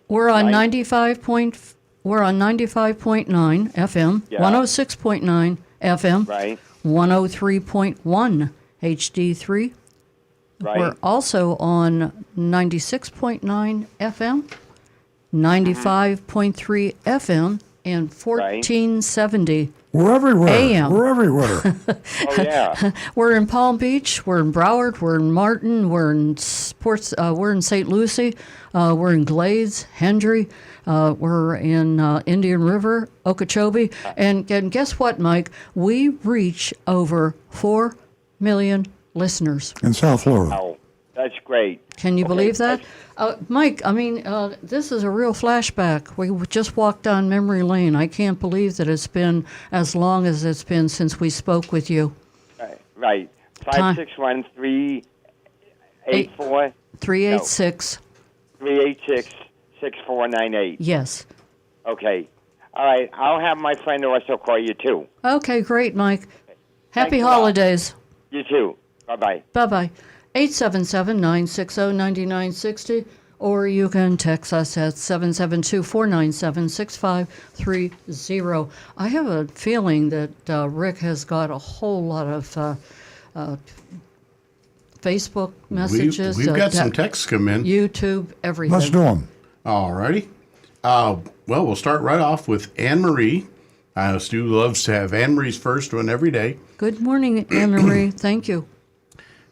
We're on 95.9 FM, 106.9 FM, right? 103.1 HD3. Right. We're also on 96.9 FM, 95.3 FM, and 1470 We're everywhere. AM. We're everywhere. Oh yeah. We're in Palm Beach. We're in Broward. We're in Martin. We're in we're in St. Lucie. We're in Glades, Hendry. We're in Indian River, Okeechobee, and guess what, Mike? We reach over 4 million listeners in South Florida. Oh, that's great. Can you believe that? Mike, I mean, this is a real flashback. We just walked down memory lane. I can't believe that it's been as long as it's been since we spoke with you. Right. 561 384 386 6498. Yes. Okay. All right. I'll have my friend also call you too. Okay, great, Mike. Happy Thanks a lot. holidays. You too. Bye-bye. Bye-bye. 877-960-9960, or you can text us at 772-497-6530. I have a feeling that Rick has got a whole lot of Facebook messages. We've got some texts come in. YouTube, everything. Let's do them. All righty. Well, we'll start right off with Anne-Marie. Stu loves to have Anne-Marie's first one every day. Good morning, Anne-Marie. Thank you.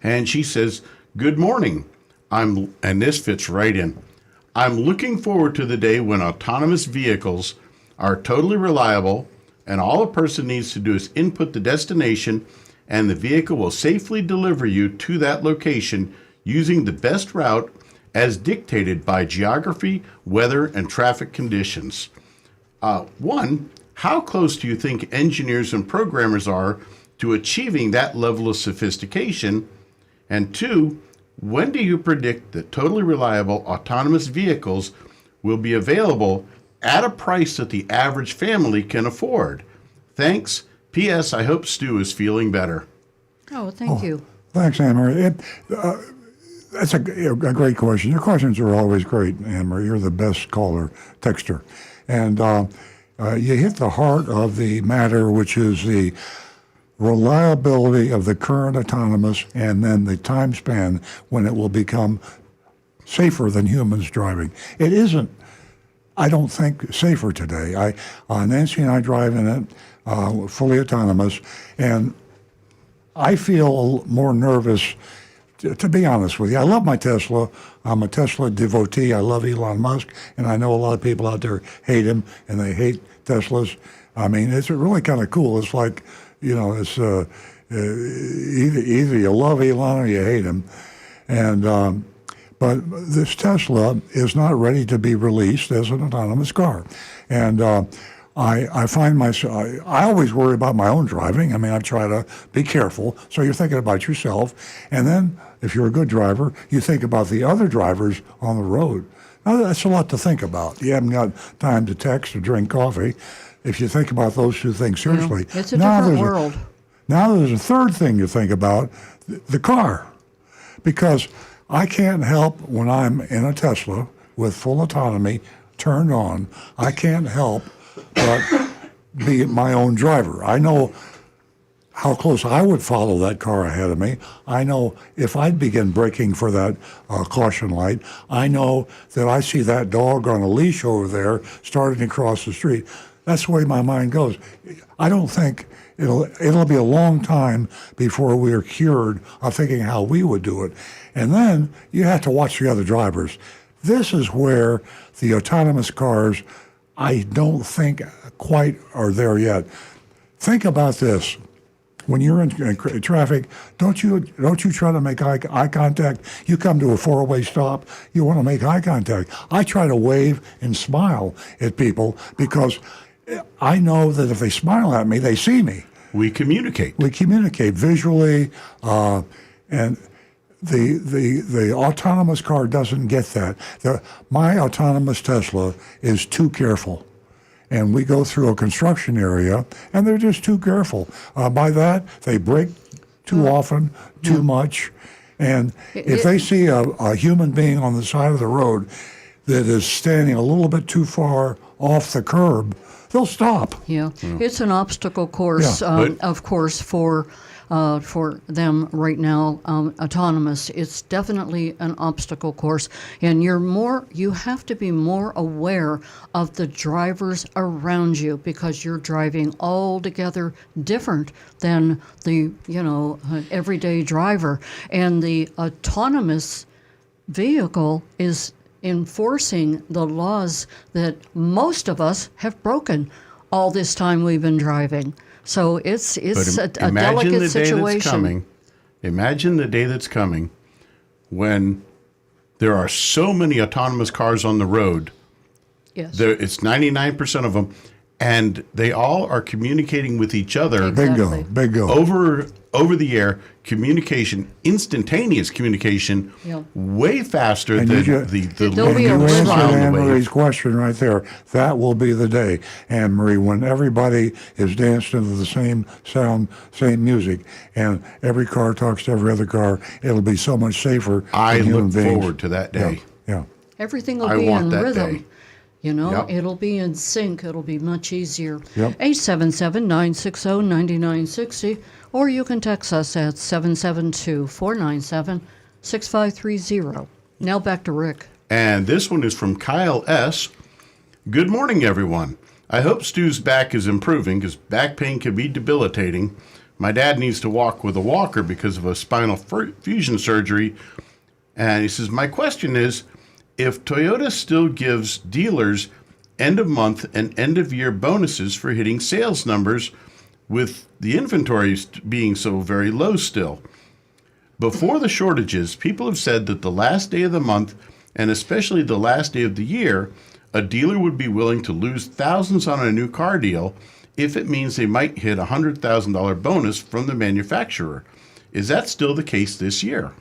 And she says, good morning. And this fits right in. I'm looking forward to the day when autonomous vehicles are totally reliable and all a person needs to do is input the destination and the vehicle will safely deliver you to that location using the best route as dictated by geography, weather, and traffic conditions. One, how close do you think engineers and programmers are to achieving that level of sophistication? And two, when do you predict that totally reliable autonomous vehicles will be available at a price that the average family can afford? Thanks. P.S. I hope Stu is feeling better. Oh, thank you. Thanks, Anne-Marie. That's a great question. Your questions are always great, Anne-Marie. You're the best caller, texter. And you hit the heart of the matter, which is the reliability of the current autonomous and then the time span when it will become safer than humans driving. It isn't, I don't think, safer today. Nancy and I drive in it, fully autonomous, and I feel more nervous, to be honest with you. I love my Tesla. I'm a Tesla devotee. I love Elon Musk, and I know a lot of people out there hate him, and they hate Teslas. I mean, it's really kind of cool. It's like, it's either you love Elon or you hate him. And but this Tesla is not ready to be released as an autonomous car. And I find myself, I always worry about my own driving. I mean, I try to be careful. So you're thinking about yourself. And then if you're a good driver, you think about the other drivers on the road. Now, that's a lot to think about. You haven't got time to text or drink coffee. If you think about those two things seriously. It's a different world. Now there's a third thing you think about, the car. Because I can't help when I'm in a Tesla with full autonomy turned on, I can't help but be my own driver. I know how close I would follow that car ahead of me. I know if I'd begin braking for that caution light, I know that I see that dog on a leash over there starting to cross the street. That's the way my mind goes. I don't think it'll be a long time before we're cured of thinking how we would do it. And then you have to watch the other drivers. This is where the autonomous cars, I don't think quite are there yet. Think about this. When you're in traffic, don't you try to make eye contact? You come to a four-way stop, you want to make eye contact. I try to wave and smile at people because I know that if they smile at me, they see me. We communicate. We communicate visually, and the autonomous car doesn't get that. My autonomous Tesla is too careful. And we go through a construction area, and they're just too careful. By that, they brake too often, too much. And if they see a human being on the side of the road that is standing a little bit too far off the curb, they'll stop. Yeah, it's an obstacle course, of course, for them right now, autonomous. It's definitely an obstacle course, and you have to be more aware of the drivers around you because you're driving altogether different than the everyday driver, and the autonomous vehicle is enforcing the laws that most of us have broken all this time we've been driving. So it's a delicate situation. Imagine the day that's coming when there are so many autonomous cars on the road. Yes. It's 99% of them, and they all are communicating with each other. Exactly. Bingo. Over the air communication, instantaneous communication, way faster than the you answered Anne-Marie's wave. question right there. That will be the day, Anne-Marie, when everybody is dancing to the same sound, same music, and every car talks to every other car. It'll be so much safer. I than human look beings. forward to that day. Yeah. Everything will be in rhythm. Day. It'll be in sync. It'll be much easier. Yep. 877-960-9960, or you can text us at 772-497-6530. Now back to Rick. And this one is from Kyle S. Good morning, everyone. I hope Stu's back is improving because back pain can be debilitating. My dad needs to walk with a walker because of a spinal fusion surgery. And he says, my question is, if Toyota still gives dealers end of month and end of year bonuses for hitting sales numbers, with the inventories being so very low still. Before the shortages, people have said that the last day of the month, and especially the last day of the year, a dealer would be willing to lose thousands on a new car deal if it means they might hit a $100,000 bonus from the manufacturer. Is that still the case this year?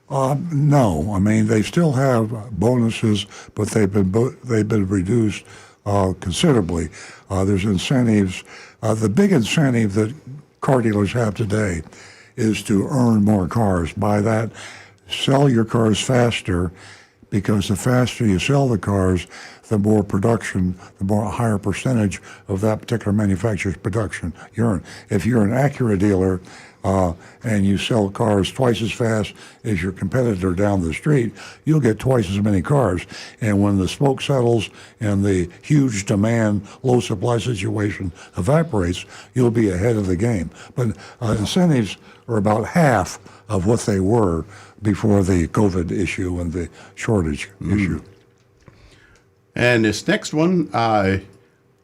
No, I mean they still have bonuses, but they've been reduced considerably. There's incentives. The big incentive that car dealers have today is to earn more cars. By that, sell your cars faster, because the faster you sell the cars, the more production, the more higher percentage of that particular manufacturer's production you earn. If you're an Acura dealer and you sell cars twice as fast as your competitor down the street, you'll get twice as many cars. And when the smoke settles and the huge demand, low supply situation evaporates, you'll be ahead of the game. But incentives are about half of what they were before the COVID issue and the shortage issue. And this next one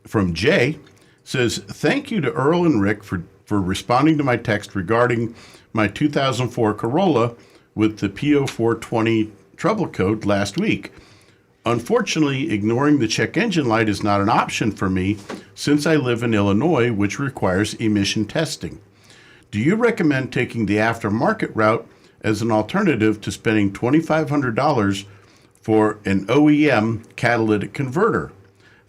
from Jay says, thank you to Earl and Rick for responding to my text regarding my 2004 Corolla with the P0420 trouble code last week. Unfortunately, ignoring the check engine light is not an option for me since I live in Illinois, which requires emission testing. Do you recommend taking the aftermarket route as an alternative to spending $2,500 for an OEM catalytic converter?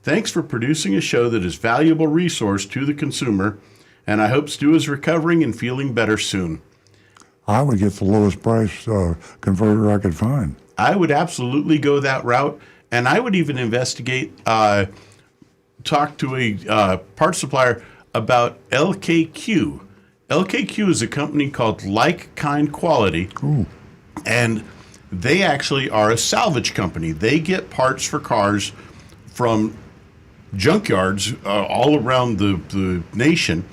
Thanks for producing a show that is a valuable resource to the consumer, and I hope Stu is recovering and feeling better soon. I would get the lowest price converter I could find. I would absolutely go that route, and I would even investigate, talk to a parts supplier about LKQ. LKQ is a company called Like Kind Quality, and they actually are a salvage company. They get parts for cars from junkyards all around the nation,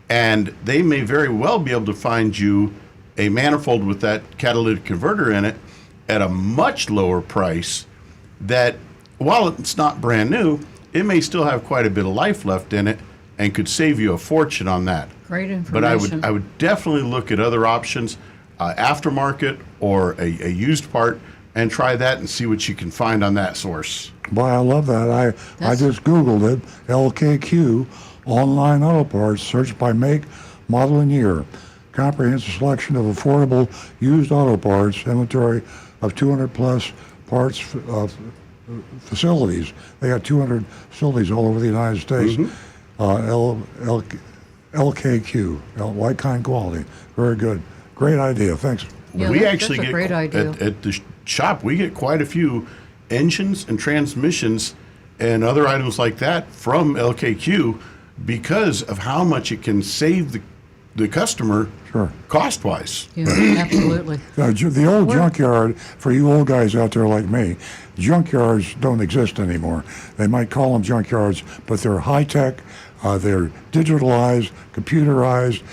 and they may very well be able to find you a manifold with that catalytic converter in it at a much lower price that, while it's not brand new, it may still have quite a bit of life left in it and could save you a fortune on that. Great information. But I would definitely look at other options, aftermarket or a used part, and try that and see what you can find on that source. Boy, I love that. I just Googled it, LKQ, online auto parts, search by make, model, and year. Comprehensive selection of affordable used auto parts, inventory of 200 plus parts facilities. They got 200 facilities all over the United States. LKQ, Like Kind Quality. Very good. Great idea. Thanks. Yeah, We that's actually a get great idea. At the shop, we get quite a few engines and transmissions and other items like that from LKQ because of how much it can save the customer cost-wise. Yeah, absolutely. The old junkyard, for you old guys out there like me, junkyards don't exist anymore. They might call them junkyards, but they're high-tech, they're digitalized, computerized,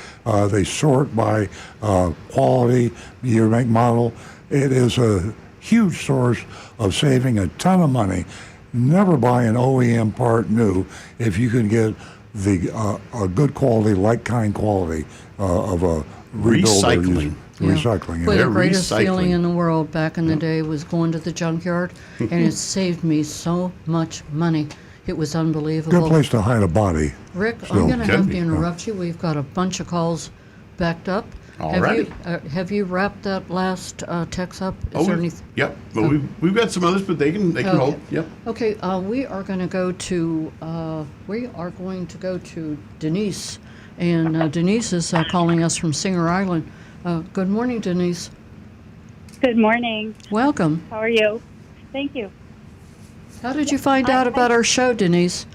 they sort by quality, year, make, model. It is a huge source of saving a ton of money. Never buy an OEM part new if you can get a good quality, like kind quality of a rebuild. Recycling. Recycling. Well, Yeah. the greatest recycling. feeling in the world back in the day was going to the junkyard, and it saved me so much money. It was unbelievable. Good place to hide a body. Rick, So- I'm going to Can have be. to interrupt you. We've got a bunch of calls backed up. Alrighty. Have you wrapped that last text up? Is there any? Yep. But we've got some others, but they can hold. Yep. Okay, we are going to go to Denise, and Denise is calling us from Singer Island. Good morning, Denise. Good morning. Welcome. How are you? Thank you. How did you find out about our show, Denise?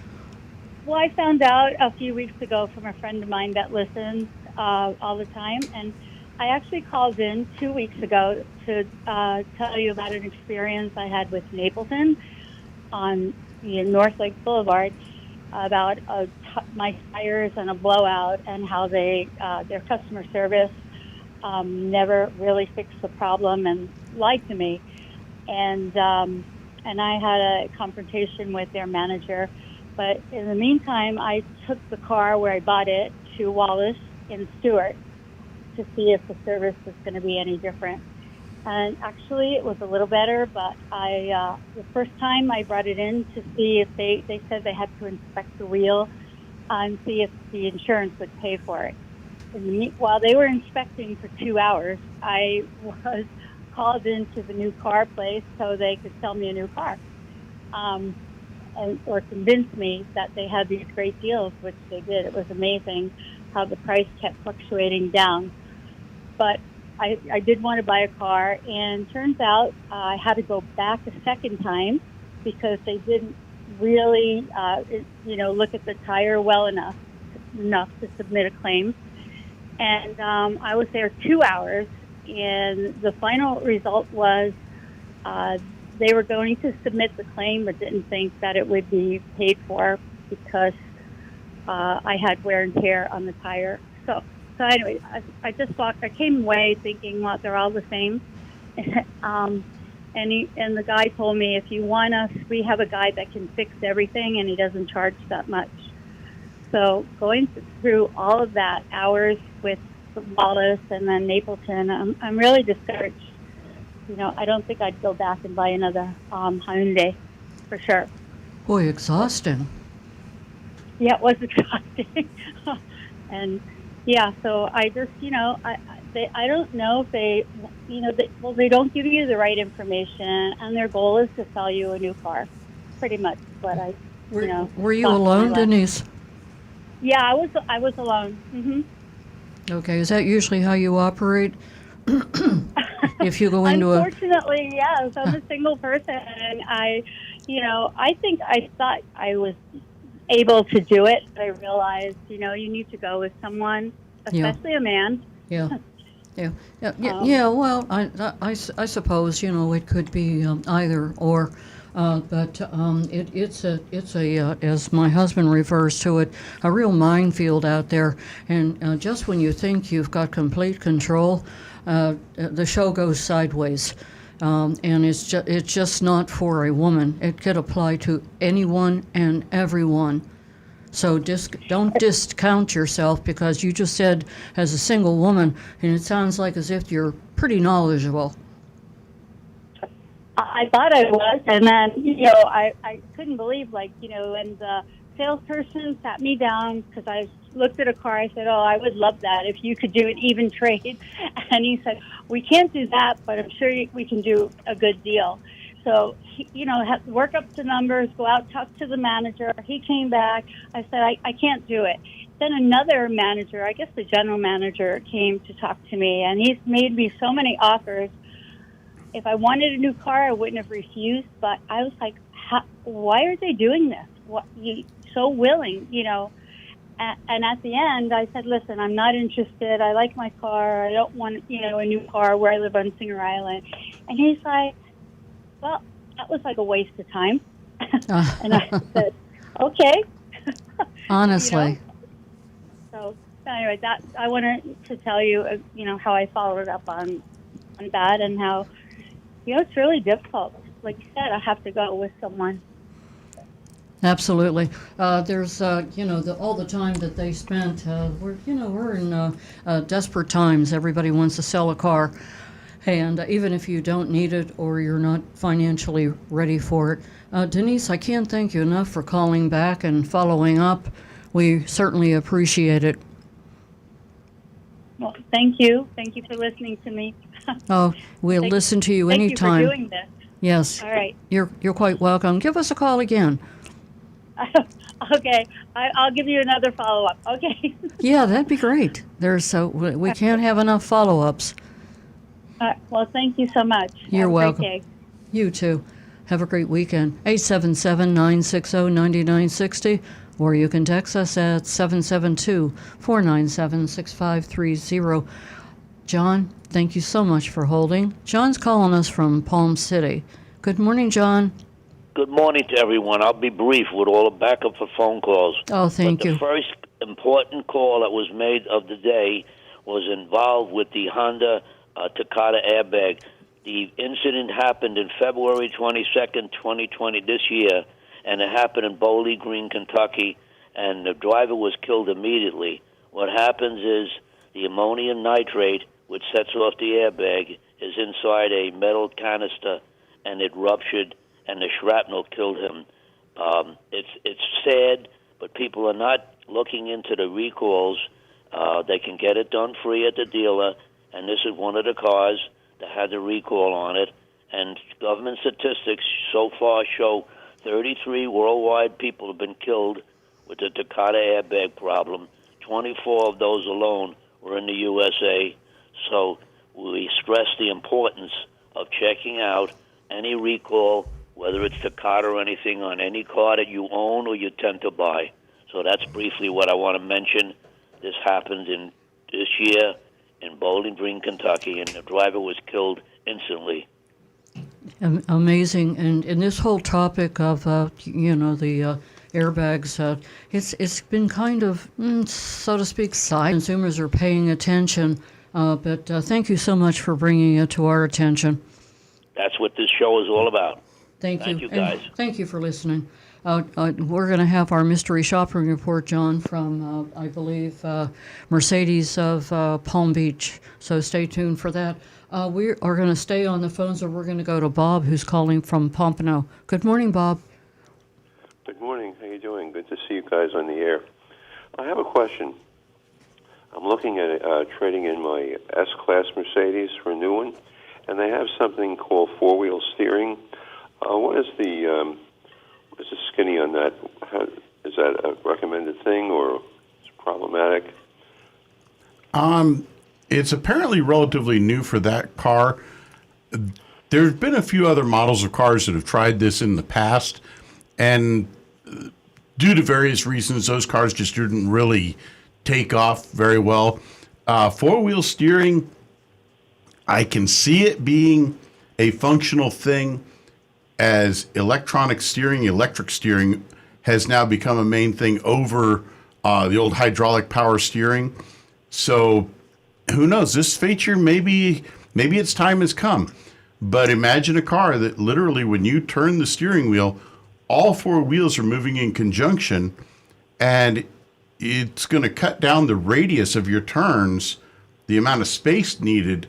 Well, I found out a few weeks ago from a friend of mine that listens all the time, and I actually called in 2 weeks ago to tell you about an experience I had with Napleton on North Lake Boulevard about my tires and a blowout, and how their customer service never really fixed the problem and lied to me, and I had a confrontation with their manager. But in the meantime, I took the car where I bought it to Wallace in Stewart to see if the service was going to be any different. And actually, it was a little better, but the first time I brought it in to see if they said they had to inspect the wheel and see if the insurance would pay for it. And while they were inspecting for 2 hours, I was called into the new car place so they could sell me a new car, or convince me that they had these great deals, which they did. It was amazing how the price kept fluctuating down. But I did want to buy a car, and turns out I had to go back a second time because they didn't really, look at the tire well enough to submit a claim. And I was there 2 hours, and the final result was they were going to submit the claim but didn't think that it would be paid for because I had wear and tear on the tire. So anyway, I came away thinking, well, they're all the same. And the guy told me, if you want us, we have a guy that can fix everything, and he doesn't charge that much. So going through all of that, hours with Wallace and then Napleton, I'm really discouraged. I don't think I'd go back and buy another Hyundai for sure. Boy, exhausting. Yeah, it was exhausting. And yeah, so I just, I don't know if they don't give you the right information, and their goal is to sell you a new car. Pretty much what I, Were you alone, Denise? Yeah, I was alone. Mm-hmm. Okay, is that usually how you operate? If you go into Unfortunately, yes, I'm a single person, and I thought I was able to do it, but I realized, you need to go with someone, especially a man. Yeah. Yeah. Well, I suppose it could be either or, but it's a as my husband refers to it, a real minefield out there. And just when you think you've got complete control, the show goes sideways. And it's just not for a woman. It could apply to anyone and everyone. So don't discount yourself, because you just said as a single woman, and it sounds like as if you're pretty knowledgeable. I thought I was, and then, I couldn't believe, and the salesperson sat me down because I looked at a car. I said, I would love that if you could do an even trade. And he said, we can't do that, but I'm sure we can do a good deal. So, have to work up the numbers, go out, talk to the manager. He came back. I said, I can't do it. Then another manager, I guess the general manager, came to talk to me, and he's made me so many offers. If I wanted a new car, I wouldn't have refused, but I was like, why are they doing this? You so willing, And at the end, I said, listen, I'm not interested. I like my car. I don't want, a new car where I live on Singer Island. And he's like, well, that was like a waste of time. And I said, okay. Honestly. So anyway, that I wanted to tell you, how I followed up on that, and how, it's really difficult. Like you said, I have to go with someone. Absolutely. There's, all the time that they spent. We're in desperate times. Everybody wants to sell a car. And even if you don't need it or you're not financially ready for it. Denise, I can't thank you enough for calling back and following up. We certainly appreciate it. Well, thank you. Thank you for listening to me. We'll listen to you anytime. Thank you for doing this. Yes. All right. You're quite welcome. Give us a call again. Okay. I'll give you another follow-up. Okay. Yeah, that'd be great. We can't have enough follow-ups. Well, thank you so much. You're welcome. Great day. You too. Have a great weekend. 877-960-9960, or you can text us at 772-497-6530. John, thank you so much for holding. John's calling us from Palm City. Good morning, John. Good morning to everyone. I'll be brief with all the backup for phone calls. Oh, thank you. The first important call that was made of the day was involved with the Honda Takata airbag. The incident happened in February 22nd, 2020, this year, and it happened in Bowling Green, Kentucky, and the driver was killed immediately. What happens is the ammonium nitrate, which sets off the airbag, is inside a metal canister, and it ruptured, and the shrapnel killed him. It's sad, but people are not looking into the recalls. They can get it done free at the dealer, and this is one of the cars that had the recall on it. And government statistics so far show 33 worldwide people have been killed with the Takata airbag problem. 24 of those alone were in the USA. So we stress the importance of checking out any recall, whether it's Takata or anything, on any car that you own or you tend to buy. So that's briefly what I want to mention. This happened in this year in Bowling Green, Kentucky, and the driver was killed instantly. Amazing. And in this whole topic of, the airbags, it's been kind of, so to speak, side. Consumers are paying attention, but thank you so much for bringing it to our attention. That's what this show is all about. Thank you guys. And thank you for listening. We're going to have our mystery shopping report, John, from, I believe, Mercedes of Palm Beach. So stay tuned for that. We are going to stay on the phones, and we're going to go to Bob, who's calling from Pompano. Good morning, Bob. Good morning. How you doing? Good to see you guys on the air. I have a question. I'm looking at trading in my S-Class Mercedes for a new one, and they have something called four-wheel steering. What is the skinny on that? Is that a recommended thing, or is it problematic? It's apparently relatively new for that car. There's been a few other models of cars that have tried this in the past, and due to various reasons, those cars just didn't really take off very well. Four-wheel steering, I can see it being a functional thing, as electric steering has now become a main thing over the old hydraulic power steering. So who knows? This feature, maybe its time has come. But imagine a car that literally, when you turn the steering wheel, all four wheels are moving in conjunction, and it's going to cut down the radius of your turns, the amount of space needed,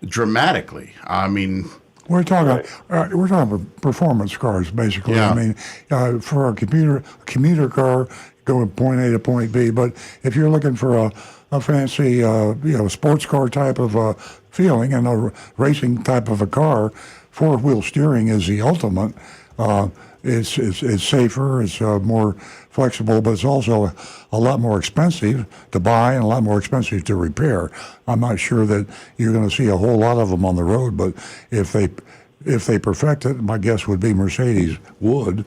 dramatically. I mean, we're talking about performance cars, basically. Yeah. I mean, for a commuter car, going point A to point B. But if you're looking for a fancy, sports car type of feeling and a racing type of a car, four-wheel steering is the ultimate. It's safer, it's more flexible, but it's also a lot more expensive to buy and a lot more expensive to repair. I'm not sure that you're going to see a whole lot of them on the road, but if they perfect it, my guess would be Mercedes would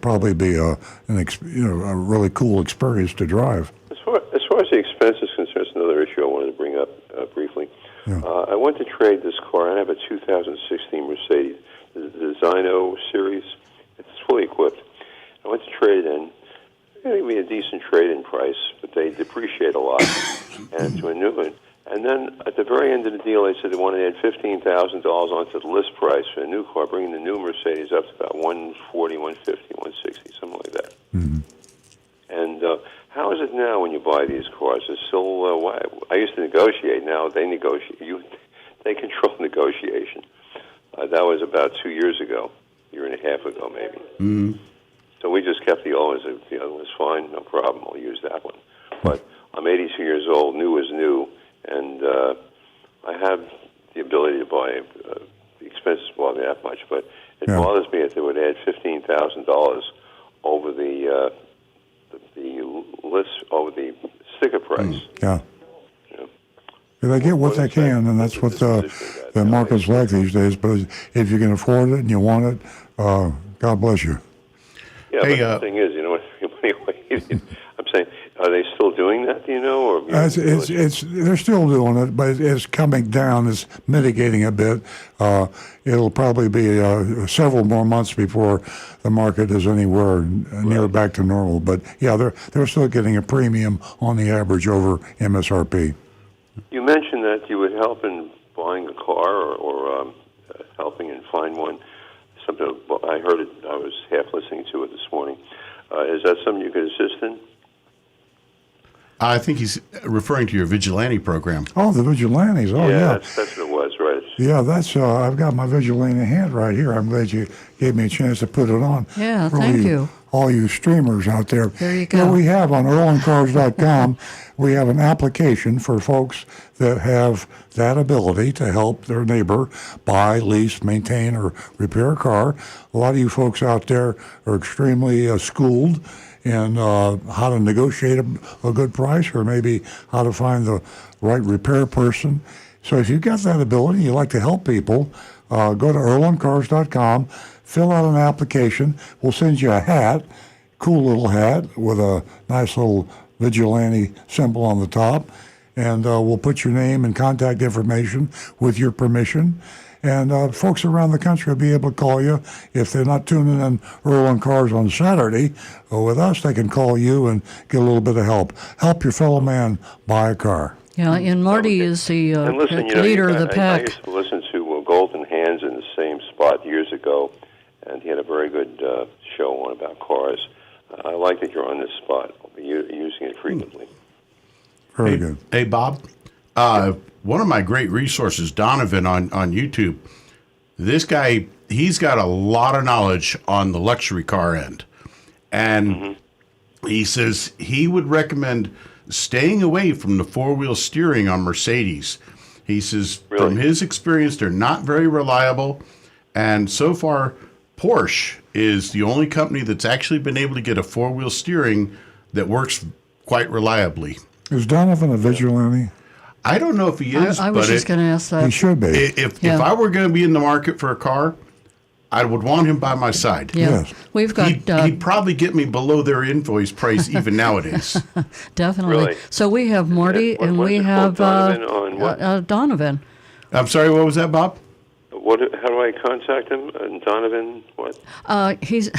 probably be a really cool experience to drive. As far as the expense is concerned, it's another issue I wanted to bring up briefly. Yeah. I went to trade this car. I have a 2016 Mercedes, the Zino series. It's fully equipped. I went to trade it in. It gave me a decent trade-in price, but they depreciate a lot, and to a new one. And then at the very end of the deal, they said they wanted to add $15,000 onto the list price for a new car, bringing the new Mercedes up to about $140,000, $150,000, $160,000, something like that. Mm-hmm. And how is it now when you buy these cars? It's still I used to negotiate. Now they negotiate. They control negotiation. That was about 2 years ago, year and a half ago, maybe. Mm-hmm. So we just kept the old. The other one's fine, no problem. I'll use that one. But I'm 82 years old. New is new, and I have the ability to buy. The expenses bother me that much, but it bothers me if they would add $15,000 over the list, over the sticker price. Yeah. They get what they can, and that's what the market's like these days. But if you can afford it and you want it, God bless you. Yeah, hey, but the thing is, anyway, I'm saying, are they still doing that? Do you know, or they're still doing it, but it's coming down. It's mitigating a bit. It'll probably be several more months before the market is anywhere near back to normal. But yeah, they're still getting a premium on the average over MSRP. You mentioned that you would help in buying a car or helping and find one. Something I heard it. I was half listening to it this morning. Is that something you could assist in? I think he's referring to your vigilante program. Oh, the vigilantes. Oh, yeah. That's what it was, right? Yeah, that's. I've got my vigilante hat right here. I'm glad you gave me a chance to put it on. Yeah, for thank you. All you streamers out there. There you go. Yeah, we have on EarlOnCars.com, we have an application for folks that have that ability to help their neighbor buy, lease, maintain, or repair a car. A lot of you folks out there are extremely schooled in how to negotiate a good price, or maybe how to find the right repair person. So if you've got that ability, you like to help people, go to EarlOnCars.com, fill out an application. We'll send you a hat, cool little hat with a nice little vigilante symbol on the top, and we'll put your name and contact information with your permission. And folks around the country will be able to call you. If they're not tuning in Earl on Cars on Saturday with us, they can call you and get a little bit of help. Help your fellow man buy a car. Yeah, and Marty is the And listen, leader of the pack. I used to listen to Golden Hands in the same spot years ago, and he had a very good show on about cars. I like that you're on this spot. I'll be using it frequently. Very good. Hey, Bob. One of my great resources, Donovan on YouTube. This guy, he's got a lot of knowledge on the luxury car end. And he says he would recommend staying away from the four-wheel steering on Mercedes. He says from his experience, they're not very reliable. And so far, Porsche is the only company that's actually been able to get a four-wheel steering that works quite reliably. Is Donovan a vigilante? I don't know if he is. I was just going to ask that. He should be. If I were going to be in the market for a car, I would want him by my side. Yeah. Yes. We've got. He'd probably get me below their invoice price even nowadays. Definitely. Really? So we have Marty and we have Donovan. I'm sorry, what was that, Bob? How do I contact him? Donovan, what? He's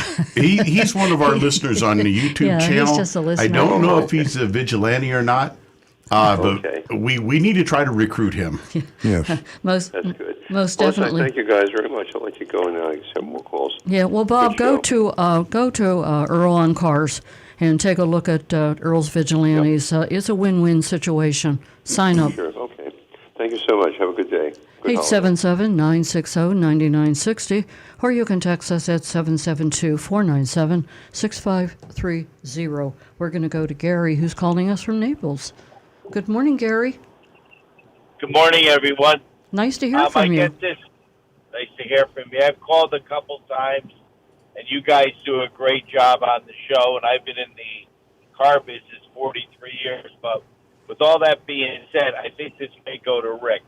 one of our listeners on the YouTube channel. He's just a listener. I don't know if he's a vigilante or not. But we need to try to recruit him. Yes. That's good. Most Well, definitely. Thank you guys very much. I'll let you go now. I have more calls. Yeah. Well, Bob, go to Earl on Cars and take a look at Earl's Vigilantes. It's a win-win situation. Sign up. Sure. Okay. Thank you so much. Have a good day. 877-960-9960, or you can text us at 772-497-6530. We're going to go to Gary, who's calling us from Naples. Good morning, Gary. Good morning, everyone. Nice to hear from you. Nice to hear from you. I've called a couple times, and you guys do a great job on the show, and I've been in the car business 43 years. But with all that being said, I think this may go to Rick.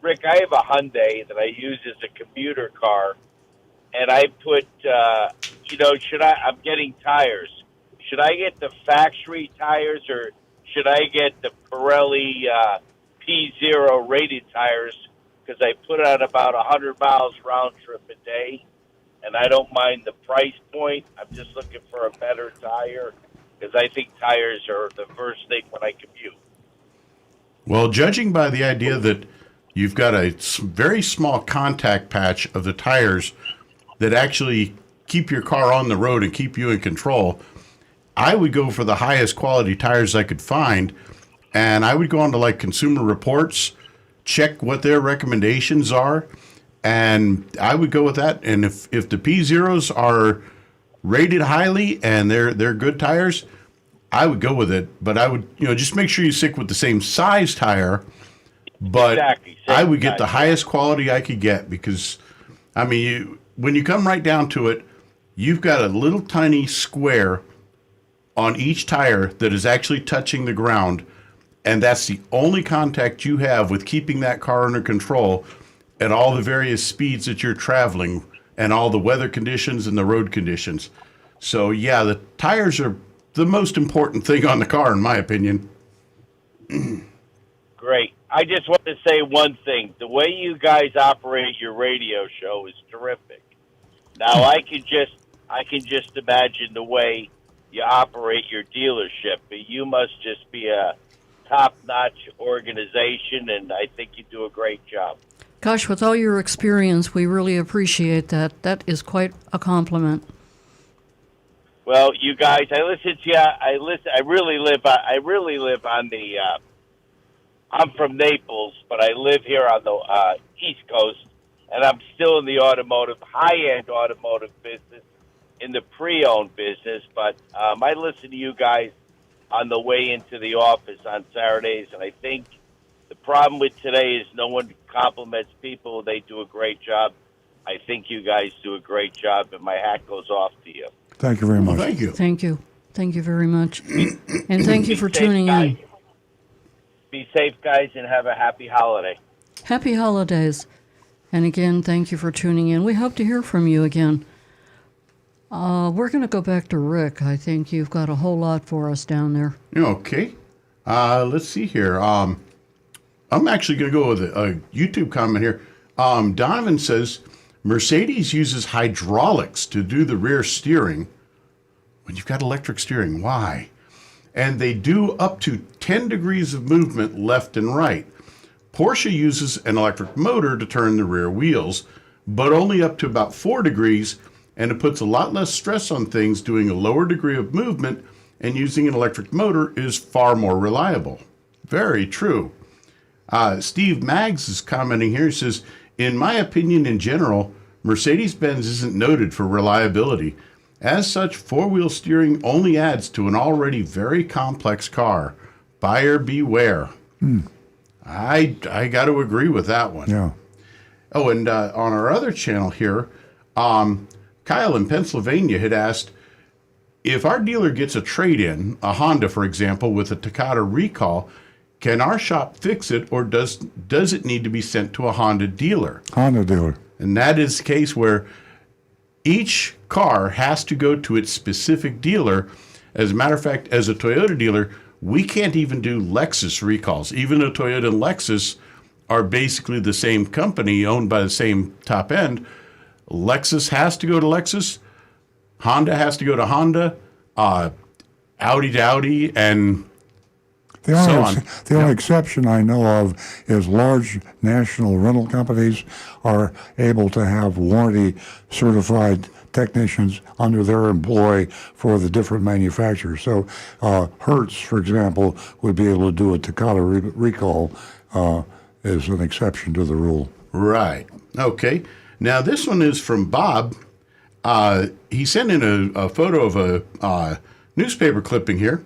Rick, I have a Hyundai that I use as a commuter car, and I put, I'm getting tires. Should I get the factory tires, or should I get the Pirelli P0 rated tires? Because I put on about 100 miles round trip a day, and I don't mind the price point. I'm just looking for a better tire, because I think tires are the first thing when I commute. Well, judging by the idea that you've got a very small contact patch of the tires that actually keep your car on the road and keep you in control, I would go for the highest quality tires I could find, and I would go on to like Consumer Reports, check what their recommendations are, and I would go with that. And if the P0s are rated highly and they're good tires, I would go with it. But I would just make sure you stick with the same size tire. But I would get the highest quality I could get, because, I mean, when you come right down to it, you've got a little tiny square on each tire that is actually touching the ground, and that's the only contact you have with keeping that car under control at all the various speeds that you're traveling and all the weather conditions and the road conditions. So, yeah, the tires are the most important thing on the car, in my opinion. Great. I just want to say one thing. The way you guys operate your radio show is terrific. Now, I can just imagine the way you operate your dealership. But you must just be a top-notch organization, and I think you do a great job. Gosh, with all your experience, we really appreciate that. That is quite a compliment. Well, you guys, I listen to you. I really live on the. I'm from Naples, but I live here on the East Coast, and I'm still in the high-end automotive business, in the pre-owned business. But I listen to you guys on the way into the office on Saturdays, and I think the problem with today is no one compliments people. They do a great job. I think you guys do a great job, and my hat goes off to you. Thank you very much. Thank you. Thank you. Thank you very much. And thank you for Be safe, tuning guys. in. Be safe, guys, and have a happy holiday. Happy holidays. And again, thank you for tuning in. We hope to hear from you again. We're going to go back to Rick. I think you've got a whole lot for us down there. Okay. Let's see here. I'm actually going to go with a YouTube comment here. Donovan says, Mercedes uses hydraulics to do the rear steering when you've got electric steering. Why? And they do up to 10 degrees of movement left and right. Porsche uses an electric motor to turn the rear wheels, but only up to about 4 degrees, and it puts a lot less stress on things. Doing a lower degree of movement and using an electric motor is far more reliable. Very true. Steve Maggs is commenting here. He says, in my opinion, in general, Mercedes-Benz isn't noted for reliability. As such, four-wheel steering only adds to an already very complex car. Buyer beware. I got to agree with that one. Yeah. Oh, and on our other channel here, Kyle in Pennsylvania had asked, if our dealer gets a trade-in, a Honda, for example, with a Takata recall, can our shop fix it, or does it need to be sent to a Honda dealer? Honda dealer. And that is the case where each car has to go to its specific dealer. As a matter of fact, as a Toyota dealer, we can't even do Lexus recalls. Even though Toyota and Lexus are basically the same company owned by the same top end, Lexus has to go to Lexus, Honda has to go to Honda, Audi to Audi, and The only exception I know of is large national rental companies are able to have warranty certified technicians under their employ for the different manufacturers. So Hertz, for example, would be able to do a Takata recall as an exception to the rule. Right. Okay. Now this one is from Bob. He sent in a photo of a newspaper clipping here.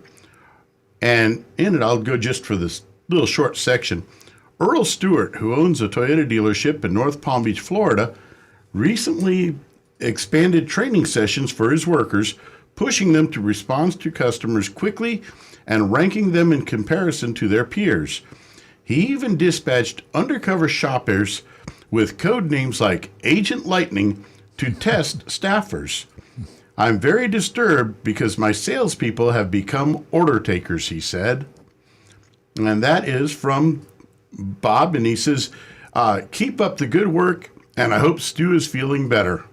And in it, I'll go just for this little short section. Earl Stewart, who owns a Toyota dealership in North Palm Beach, Florida, recently expanded training sessions for his workers, pushing them to respond to customers quickly and ranking them in comparison to their peers. He even dispatched undercover shoppers with code names like Agent Lightning to test staffers. I'm very disturbed because my salespeople have become order takers, he said. And that is from Bob, and he says, keep up the good work, and I hope Stu is feeling better.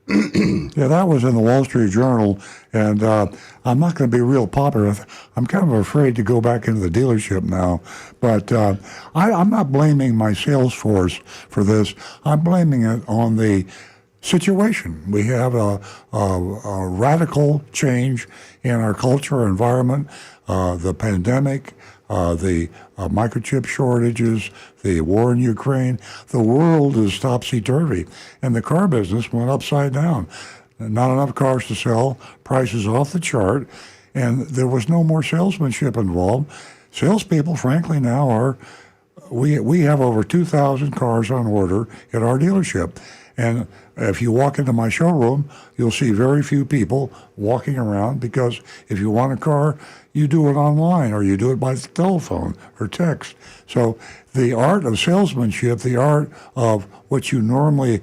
Yeah, that was in the Wall Street Journal, and I'm not going to be real popular. I'm kind of afraid to go back into the dealership now, but I'm not blaming my sales force for this. I'm blaming it on the situation. We have a radical change in our culture, our environment, the pandemic, the microchip shortages, the war in Ukraine. The world is topsy-turvy, and the car business went upside down. Not enough cars to sell, prices off the chart, and there was no more salesmanship involved. Salespeople, frankly, now are, we have over 2,000 cars on order at our dealership. And if you walk into my showroom, you'll see very few people walking around, because if you want a car, you do it online or you do it by telephone or text. So the art of salesmanship, the art of what you normally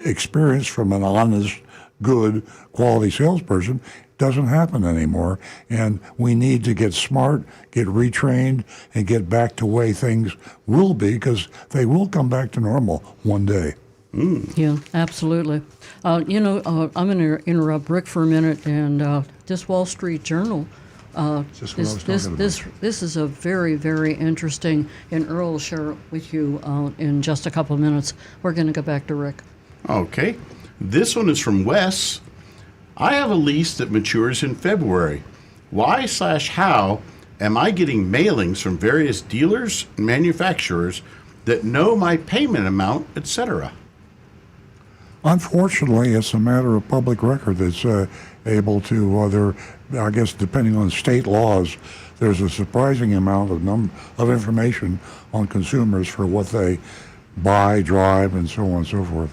experience from an honest, good, quality salesperson doesn't happen anymore. And we need to get smart, get retrained, and get back to the way things will be, because they will come back to normal one day. Yeah, absolutely. I'm going to interrupt Rick for a minute, and this Wall Street Journal. This is a very, very interesting, and Earl will share it with you in just a couple of minutes. We're going to go back to Rick. Okay. This one is from Wes. I have a lease that matures in February. Why/how am I getting mailings from various dealers and manufacturers that know my payment amount, etc.? Unfortunately, it's a matter of public record that's able to, I guess, depending on state laws, there's a surprising amount of information on consumers for what they buy, drive, and so on and so forth.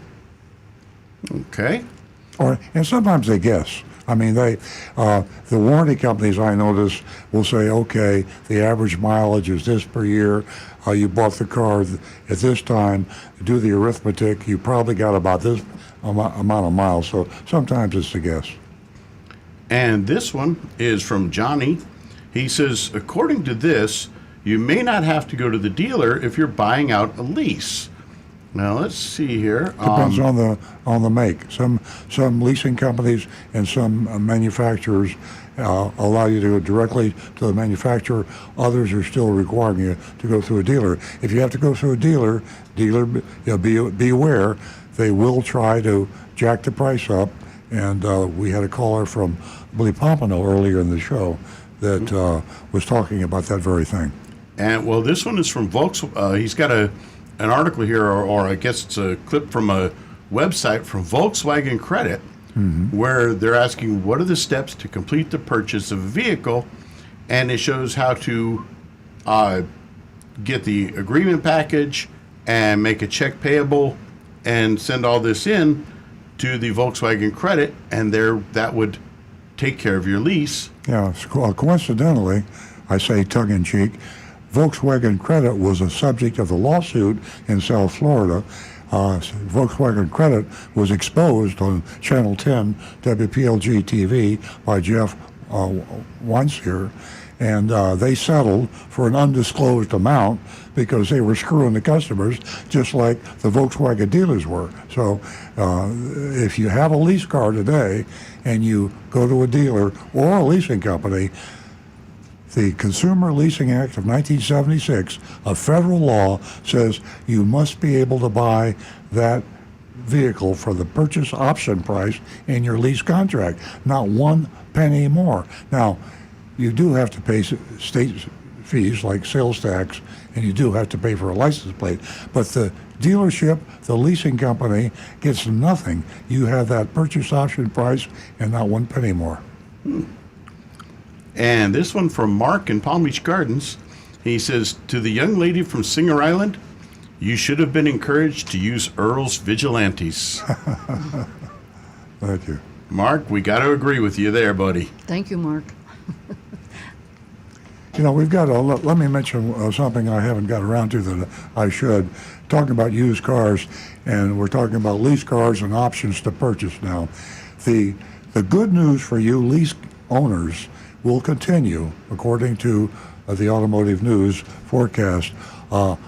Okay. And sometimes they guess. I mean, the warranty companies, I notice, will say, okay, the average mileage is this per year. You bought the car at this time. Do the arithmetic. You probably got about this amount of miles. So sometimes it's a guess. And this one is from Johnny. He says, according to this, you may not have to go to the dealer if you're buying out a lease. Now let's see here. Depends on the make. Some leasing companies and some manufacturers allow you to go directly to the manufacturer. Others are still requiring you to go through a dealer. If you have to go through a dealer, be aware they will try to jack the price up. And we had a caller from, I believe, Pompano earlier in the show that was talking about that very thing. And well, this one is from Volkswagen. He's got an article here, or I guess it's a clip from a website from Volkswagen Credit, where they're asking what are the steps to complete the purchase of a vehicle, and it shows how to get the agreement package and make a check payable and send all this in to the Volkswagen Credit, and that would take care of your lease. Yeah, coincidentally, I say tongue-in-cheek, Volkswagen Credit was a subject of the lawsuit in South Florida. Volkswagen Credit was exposed on Channel 10 WPLG TV by Jeff Weinstein, and they settled for an undisclosed amount because they were screwing the customers just like the Volkswagen dealers were. So if you have a lease car today and you go to a dealer or a leasing company, the Consumer Leasing Act of 1976, a federal law, says you must be able to buy that vehicle for the purchase option price in your lease contract, not 1 penny more. Now, you do have to pay state fees like sales tax, and you do have to pay for a license plate, but the dealership, the leasing company, gets nothing. You have that purchase option price and not 1 penny more. And this one from Mark in Palm Beach Gardens. He says, to the young lady from Singer Island, you should have been encouraged to use Earl's Vigilantes. Thank you. Mark, we got to agree with you there, buddy. Thank you, Mark. You know, we've got to, let me mention something I haven't got around to that I should. Talking about used cars, and we're talking about lease cars and options to purchase now. The good news for you lease owners will continue, according to the Automotive News forecast, up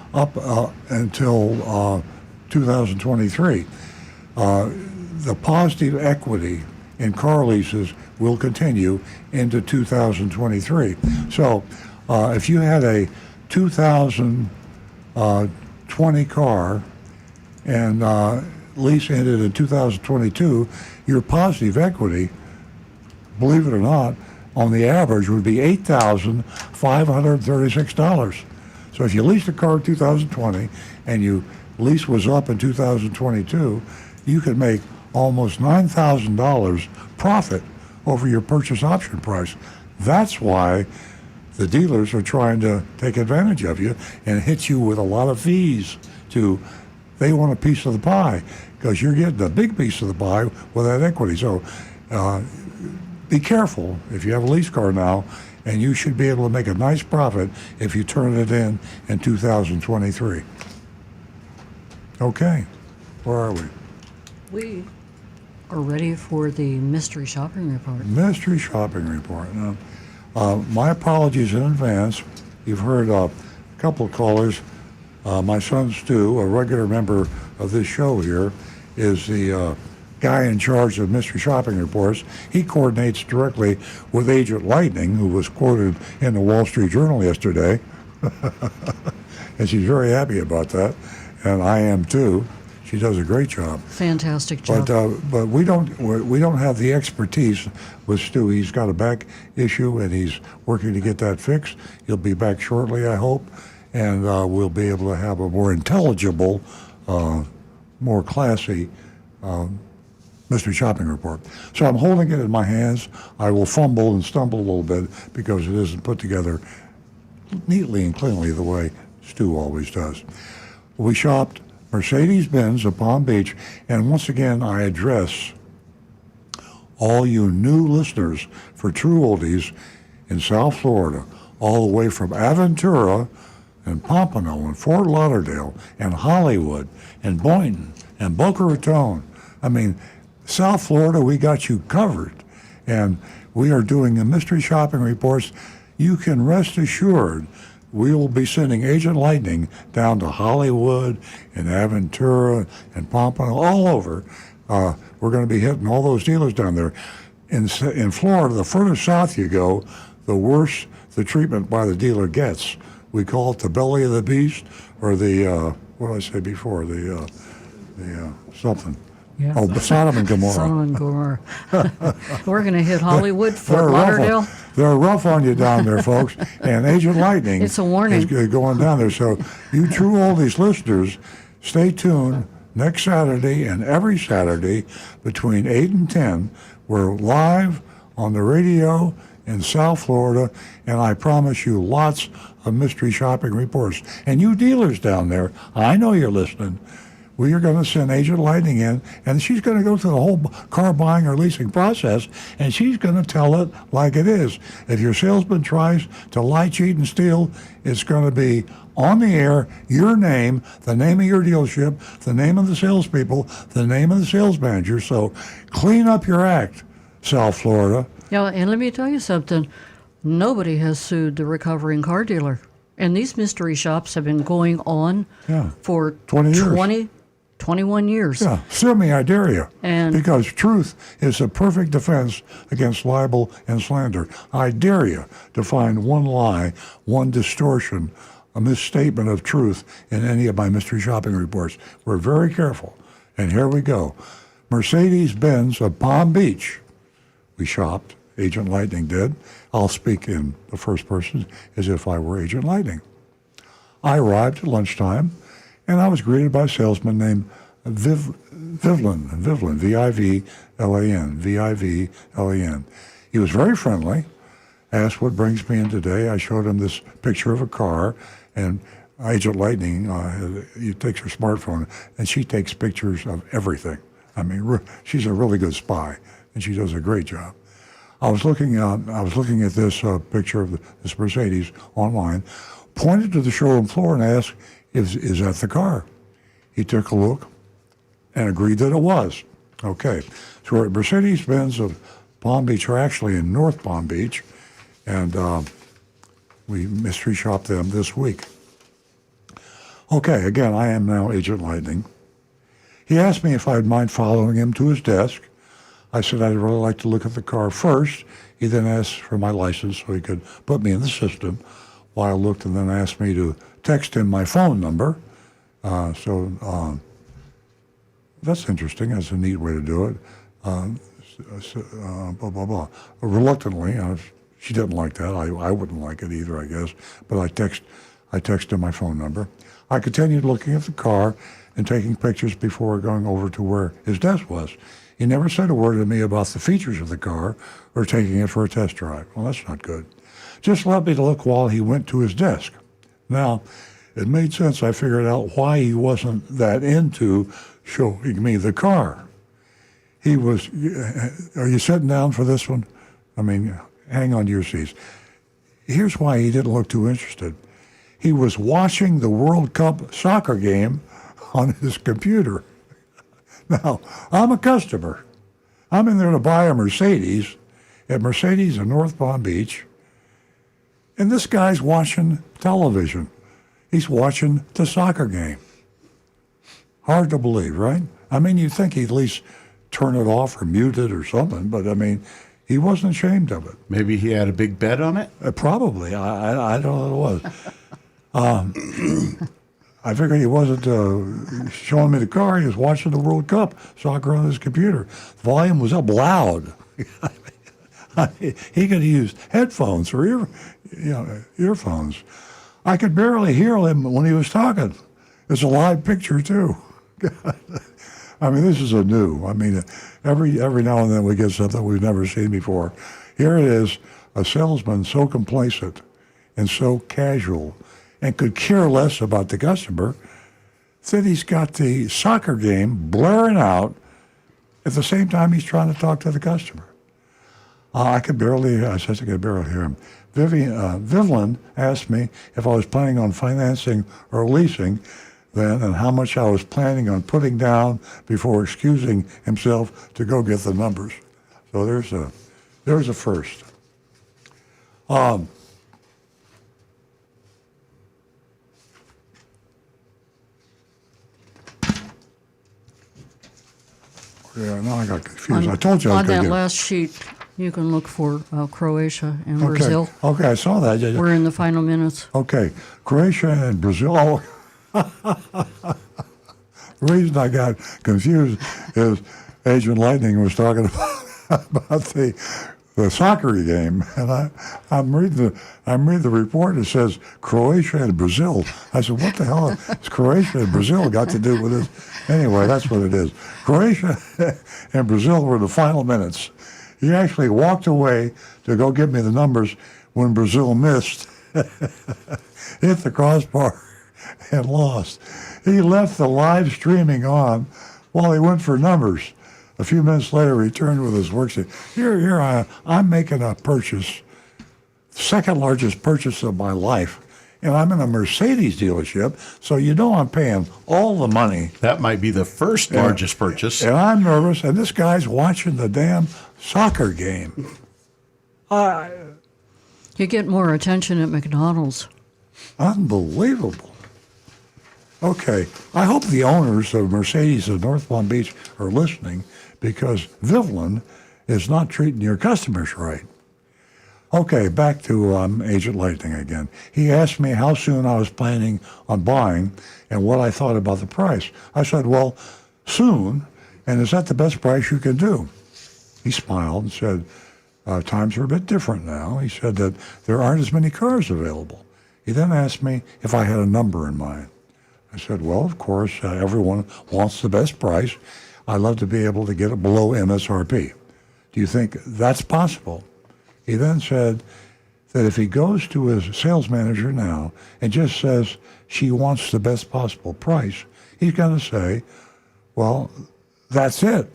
until 2023. The positive equity in car leases will continue into 2023. So if you had a 2020 car and lease ended in 2022, your positive equity, believe it or not, on the average would be $8,536. So if you leased a car in 2020 and your lease was up in 2022, you could make almost $9,000 profit over your purchase option price. That's why the dealers are trying to take advantage of you and hit you with a lot of fees. They want a piece of the pie because you're getting a big piece of the pie with that equity. So be careful if you have a lease car now, and you should be able to make a nice profit if you turn it in 2023. Okay, where are we? We are ready for the mystery shopping report. Mystery shopping report. Now, my apologies in advance. You've heard a couple of callers. My son Stu, a regular member of this show here, is the guy in charge of mystery shopping reports. He coordinates directly with Agent Lightning, who was quoted in the Wall Street Journal yesterday. And she's very happy about that, and I am too. She does a great job. Fantastic job. But we don't have the expertise with Stu. He's got a back issue, and he's working to get that fixed. He'll be back shortly, I hope, and we'll be able to have a more intelligible, more classy mystery shopping report. So I'm holding it in my hands. I will fumble and stumble a little bit because it isn't put together neatly and cleanly the way Stu always does. We shopped Mercedes-Benz of Palm Beach, and once again I address all you new listeners for True Oldies in South Florida, all the way from Aventura and Pompano and Fort Lauderdale and Hollywood and Boynton and Boca Raton. I mean, South Florida, we got you covered, and we are doing the mystery shopping reports. You can rest assured we will be sending Agent Lightning down to Hollywood and Aventura and Pompano, all over. We're going to be hitting all those dealers down there. In Florida, the further south you go, the worse the treatment by the dealer gets. We call it the belly of the beast, or the, what did I say before? The something. Yeah. Oh, Sodom and Gomorrah. Sodom and Gomorrah. We're going to hit Hollywood, Fort Lauderdale. They're rough on you down there, folks. And Agent Lightning It's a warning. is going down there. So you True Oldies listeners, stay tuned. Next Saturday and every Saturday between 8 and 10, we're live on the radio in South Florida, and I promise you lots of mystery shopping reports. And you dealers down there, I know you're listening. We are going to send Agent Lightning in, and she's going to go through the whole car buying or leasing process, and she's going to tell it like it is. If your salesman tries to lie, cheat, and steal, it's going to be on the air, your name, the name of your dealership, the name of the salespeople, the name of the sales manager. So clean up your act, South Florida. Yeah, and let me tell you something. Nobody has sued the recovering car dealer. And these mystery shops have been going on for 20 years. 21 years. Yeah, sue me, I dare you. And because truth is a perfect defense against libel and slander. I dare you to find one lie, one distortion, a misstatement of truth in any of my mystery shopping reports. We're very careful. And here we go. Mercedes-Benz of Palm Beach. We shopped. Agent Lightning did. I'll speak in the first person as if I were Agent Lightning. I arrived at lunchtime, and I was greeted by a salesman named Vivlan, V-I-V-L-A-N. He was very friendly, asked what brings me in today. I showed him this picture of a car, and Agent Lightning, he takes her smartphone, and she takes pictures of everything. I mean, she's a really good spy, and she does a great job. I was looking at this picture of this Mercedes online, pointed to the showroom floor and asked, is that the car? He took a look and agreed that it was. Okay, so we're at Mercedes-Benz of Palm Beach, or actually in North Palm Beach, and we mystery shopped them this week. Okay, again, I am now Agent Lightning. He asked me if I'd mind following him to his desk. I said I'd really like to look at the car first. He then asked for my license so he could put me in the system while I looked, and then asked me to text him my phone number. That's interesting. That's a neat way to do it. Reluctantly, she didn't like that. I wouldn't like it either, I guess. But I texted him my phone number. I continued looking at the car and taking pictures before going over to where his desk was. He never said a word to me about the features of the car or taking it for a test drive. Well, that's not good. Just let me look while he went to his desk. Now, it made sense. I figured out why he wasn't that into showing me the car. He was, are you sitting down for this one? I mean, hang on to your seats. Here's why he didn't look too interested. He was watching the World Cup soccer game on his computer. Now, I'm a customer. I'm in there to buy a Mercedes at Mercedes in North Palm Beach, and this guy's watching television. He's watching the soccer game. Hard to believe, right? I mean, you'd think he'd at least turn it off or mute it or something, but I mean, he wasn't ashamed of it. Maybe he had a big bet on it? Probably. I don't know what it was. I figured he wasn't showing me the car. He was watching the World Cup soccer on his computer. The volume was up loud. He could use headphones or earphones. I could barely hear him when he was talking. It's a live picture too. I mean, this is a new. I mean, every now and then we get something we've never seen before. Here it is, a salesman so complacent and so casual and could care less about the customer that he's got the soccer game blaring out at the same time he's trying to talk to the customer. I could barely hear him. Vivian asked me if I was planning on financing or leasing then and how much I was planning on putting down before excusing himself to go get the numbers. So there's a first. Yeah, now I got confused. I told you I was on going to that get last sheet, you can look for Croatia and Brazil. Okay, I saw that. Yeah. We're in the final minutes. Okay, Croatia and Brazil. The reason I got confused is Agent Lightning was talking about the soccer game, and I'm reading the report. It says Croatia and Brazil. I said, what the hell has Croatia and Brazil got to do with this? Anyway, that's what it is. Croatia and Brazil were the final minutes. He actually walked away to go give me the numbers when Brazil missed, hit the crossbar, and lost. He left the live streaming on while he went for numbers. A few minutes later, he returned with his worksheet. Here I'm making a purchase, second largest purchase of my life, and I'm in a Mercedes dealership, so I'm paying all the money. That might be the first largest purchase. And I'm nervous, and this guy's watching the damn soccer game. You get more attention at McDonald's. Unbelievable. Okay, I hope the owners of Mercedes of North Palm Beach are listening, because Vivian is not treating your customers right. Okay, back to Agent Lightning again. He asked me how soon I was planning on buying and what I thought about the price. I said, well, soon, and is that the best price you can do? He smiled and said, times are a bit different now. He said that there aren't as many cars available. He then asked me if I had a number in mind. I said, well, of course, everyone wants the best price. I'd love to be able to get it below MSRP. Do you think that's possible? He then said that if he goes to his sales manager now and just says she wants the best possible price, he's going to say, well, that's it.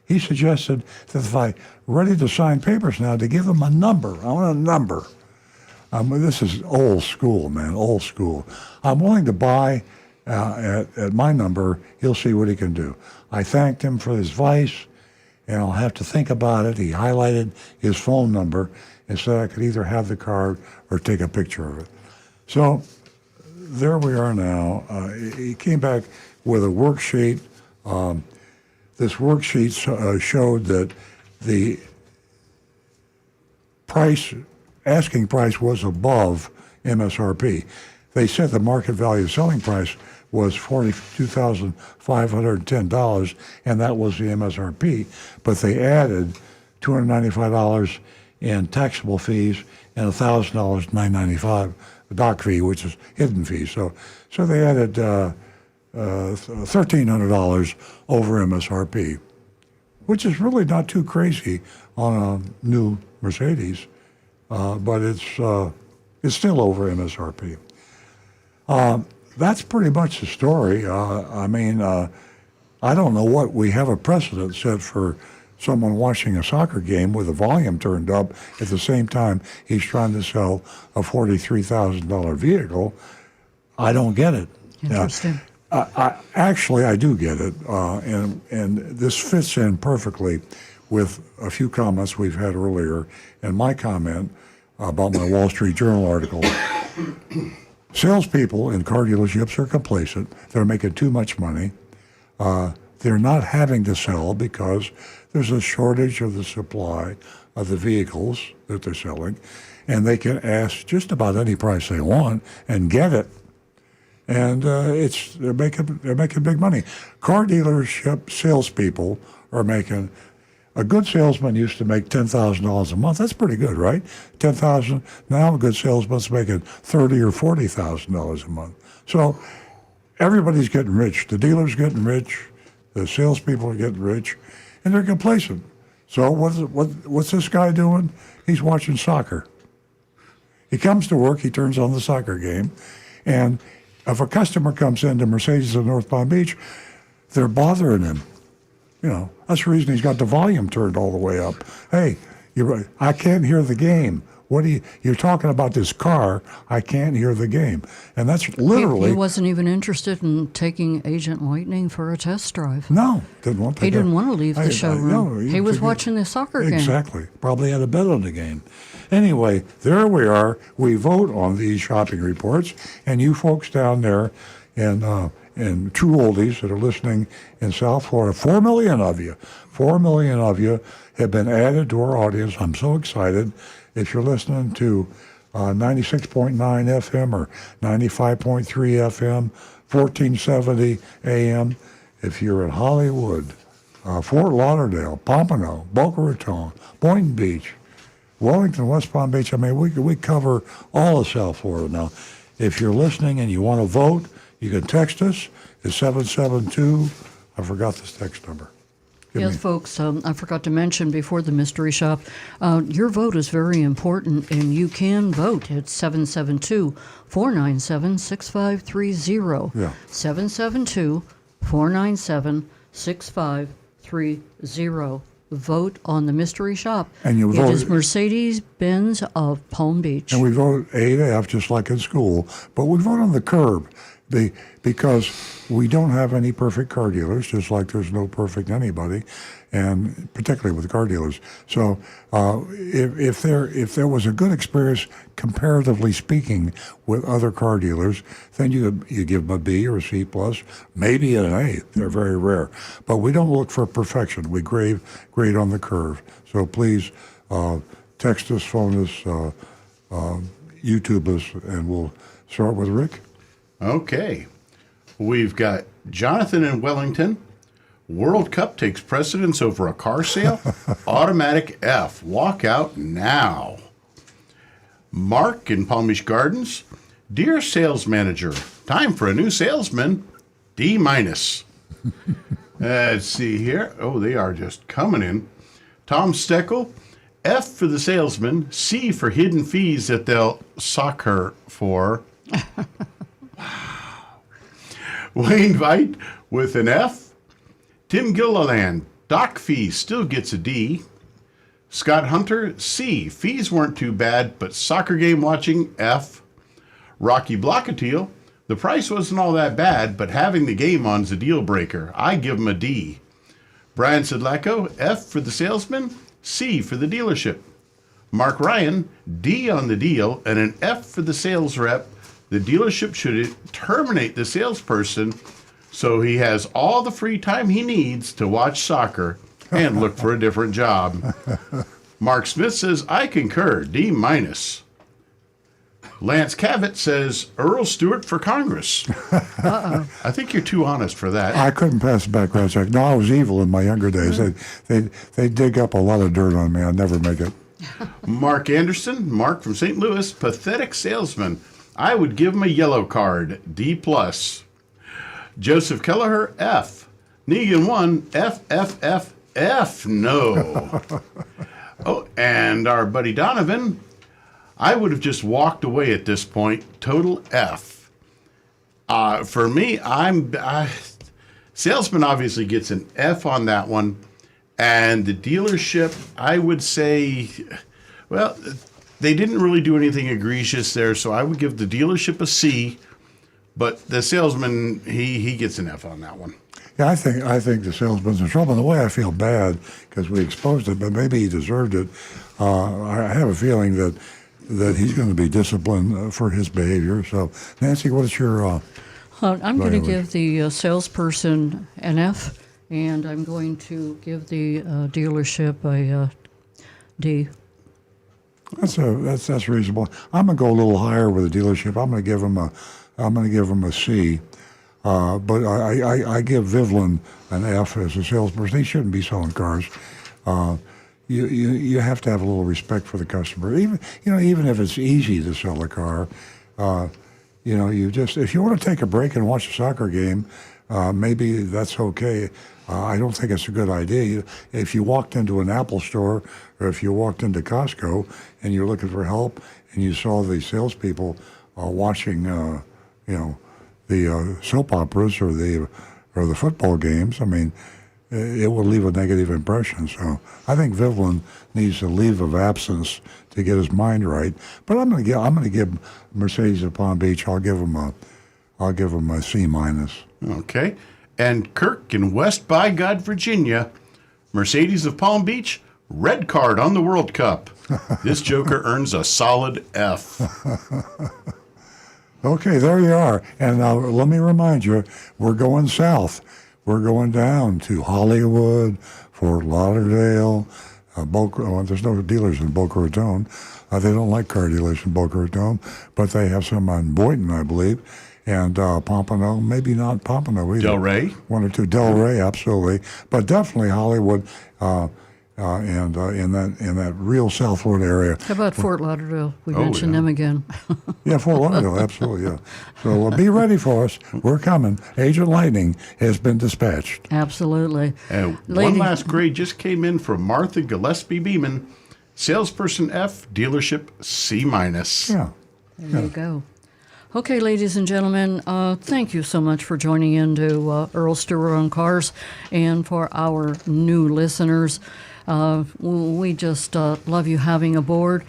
He suggested that if I'm ready to sign papers now, to give him a number. I want a number. This is old school, man, old school. I'm willing to buy at my number. He'll see what he can do. I thanked him for his advice, and I'll have to think about it. He highlighted his phone number and said I could either have the card or take a picture of it. So there we are now. He came back with a worksheet. This worksheet showed that the asking price was above MSRP. They said the market value selling price was $42,510, and that was the MSRP, but they added $295 in taxable fees and $1,000 $995 doc fee, which is hidden fee. So they added $1,300 over MSRP, which is really not too crazy on a new Mercedes, but it's still over MSRP. That's pretty much the story. I don't know what we have a precedent set for someone watching a soccer game with the volume turned up at the same time he's trying to sell a $43,000 vehicle. I don't get it. Interesting. I do get it, and this fits in perfectly with a few comments we've had earlier and my comment about my Wall Street Journal article. Salespeople in car dealerships are complacent. They're making too much money. They're not having to sell because there's a shortage of the supply of the vehicles that they're selling, and they can ask just about any price they want and get it. and they're making big money. Car dealership salespeople are making. A good salesman used to make $10,000 a month. That's pretty good, right? $10,000. Now a good salesman's making $30,000 or $40,000 a month. So everybody's getting rich. The dealer's getting rich. The salespeople are getting rich, and they're complacent. So what's this guy doing? He's watching soccer. He comes to work. He turns on the soccer game, and if a customer comes into Mercedes in North Palm Beach, they're bothering him. That's the reason he's got the volume turned all the way up. Hey, I can't hear the game. You're talking about this car. I can't hear the game. And that's literally. He wasn't even interested in taking Agent Lightning for a test drive. No, didn't want to. He didn't want to leave the showroom. He was watching the soccer game. Exactly. Probably had a bet on the game. Anyway, there we are. We vote on these shopping reports, and you folks down there and true oldies that are listening in South Florida, 4 million of you have been added to our audience. I'm so excited. If you're listening to 96.9 FM or 95.3 FM, 1470 AM, if you're in Hollywood, Fort Lauderdale, Pompano, Boca Raton, Boynton Beach, Wellington, West Palm Beach, we cover all of South Florida now. If you're listening and you want to vote, you can text us. It's 772. I forgot this text number. Yes, folks, I forgot to mention before the mystery shop, your vote is very important, and you can vote at 772-497-6530. Yeah. 772-497-6530. Vote on the mystery shop. And you it vote, is Mercedes-Benz of Palm Beach. And we vote A to F just like in school, but we vote on the curb because we don't have any perfect car dealers, just like there's no perfect anybody, and particularly with car dealers. So if there was a good experience, comparatively speaking, with other car dealers, then you give them a B or a C plus, maybe an A. They're very rare, but we don't look for perfection. We grade on the curve. So please text us, phone us, YouTube us, and we'll start with Rick. Okay. We've got Jonathan in Wellington. World Cup takes precedence over a car sale. Automatic F. Walk out now. Mark in Palm Beach Gardens. Dear sales manager, time for a new salesman. D-. Let's see here. Oh, they are just coming in. Tom Steckel. F for the salesman. C for hidden fees that they'll sock her for. Wayne Veit with an F. Tim Gilliland, doc fees still gets a D. Scott Hunter, C. Fees weren't too bad, but soccer game watching, F. Rocky Blockatiel, the price wasn't all that bad, but having the game on's a deal breaker. I give him a D. Brian Sedlacko, F for the salesman, C for the dealership. Mark Ryan, D on the deal, and an F for the sales rep. The dealership should terminate the salesperson so he has all the free time he needs to watch soccer and look for a different job. Mark Smith says, I concur, D-. Lance Cavett says, Earl Stewart for Congress. I think you're too honest for that. I couldn't pass a background check. No, I was evil in my younger days. They dig up a lot of dirt on me. I'd never make it. Mark Anderson, Mark from St. Louis, pathetic salesman. I would give him a yellow card, D+. Joseph Kelleher, F. Negan 1, F, no. Oh, and our buddy Donovan, I would have just walked away at this point, total F. For me, salesman obviously gets an F on that one, and the dealership, I would say, well, they didn't really do anything egregious there, so I would give the dealership a C, but the salesman, he gets an F on that one. Yeah, I think the salesman's in trouble. In a way, I feel bad because we exposed it, but maybe he deserved it. I have a feeling that he's going to be disciplined for his behavior. So, Nancy, what is your... I'm going to give the salesperson an F, and I'm going to give the dealership a D. That's reasonable. I'm going to go a little higher with the dealership. I'm going to give him a I'm going to give them a C. But I give Vivlin an F as a salesperson. He shouldn't be selling cars. You have to have a little respect for the customer. Even if it's easy to sell a car, if you want to take a break and watch a soccer game, maybe that's okay. I don't think it's a good idea. If you walked into an Apple store or if you walked into Costco and you're looking for help and you saw the salespeople watching, the soap operas or the football games, I mean, it will leave a negative impression. So I think Vivlin needs a leave of absence to get his mind right. But I'm going to give Mercedes of Palm Beach. I'll give him a C minus. Okay. And Kirk in West by God, Virginia, Mercedes of Palm Beach, red card on the World Cup. This joker earns a solid F. Okay, there you are. And now let me remind you, we're going south. We're going down to Hollywood, Fort Lauderdale, there's no dealers in Boca Raton. They don't like car dealers in Boca Raton, but they have some on Boynton, I believe, and Pompano, maybe not Pompano either. Delray? One or two. Delray, absolutely. But definitely Hollywood and in that real South Florida area. How about Fort Lauderdale? We mentioned them again. Yeah, Fort Lauderdale, absolutely, yeah. So be ready for us. We're coming. Agent Lightning has been dispatched. Absolutely. One last grade just came in from Martha Gillespie Beeman. Salesperson F, dealership C minus. Yeah. There you go. Okay, ladies and gentlemen, thank you so much for joining into Earl Stewart on Cars. And for our new listeners, we just love you being aboard.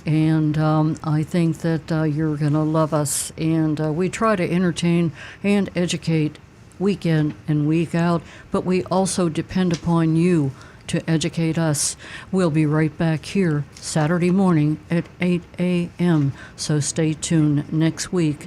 And I think that you're going to love us. And we try to entertain and educate week in and week out, but we also depend upon you to educate us. We'll be right back here Saturday morning at 8 a.m. So stay tuned next week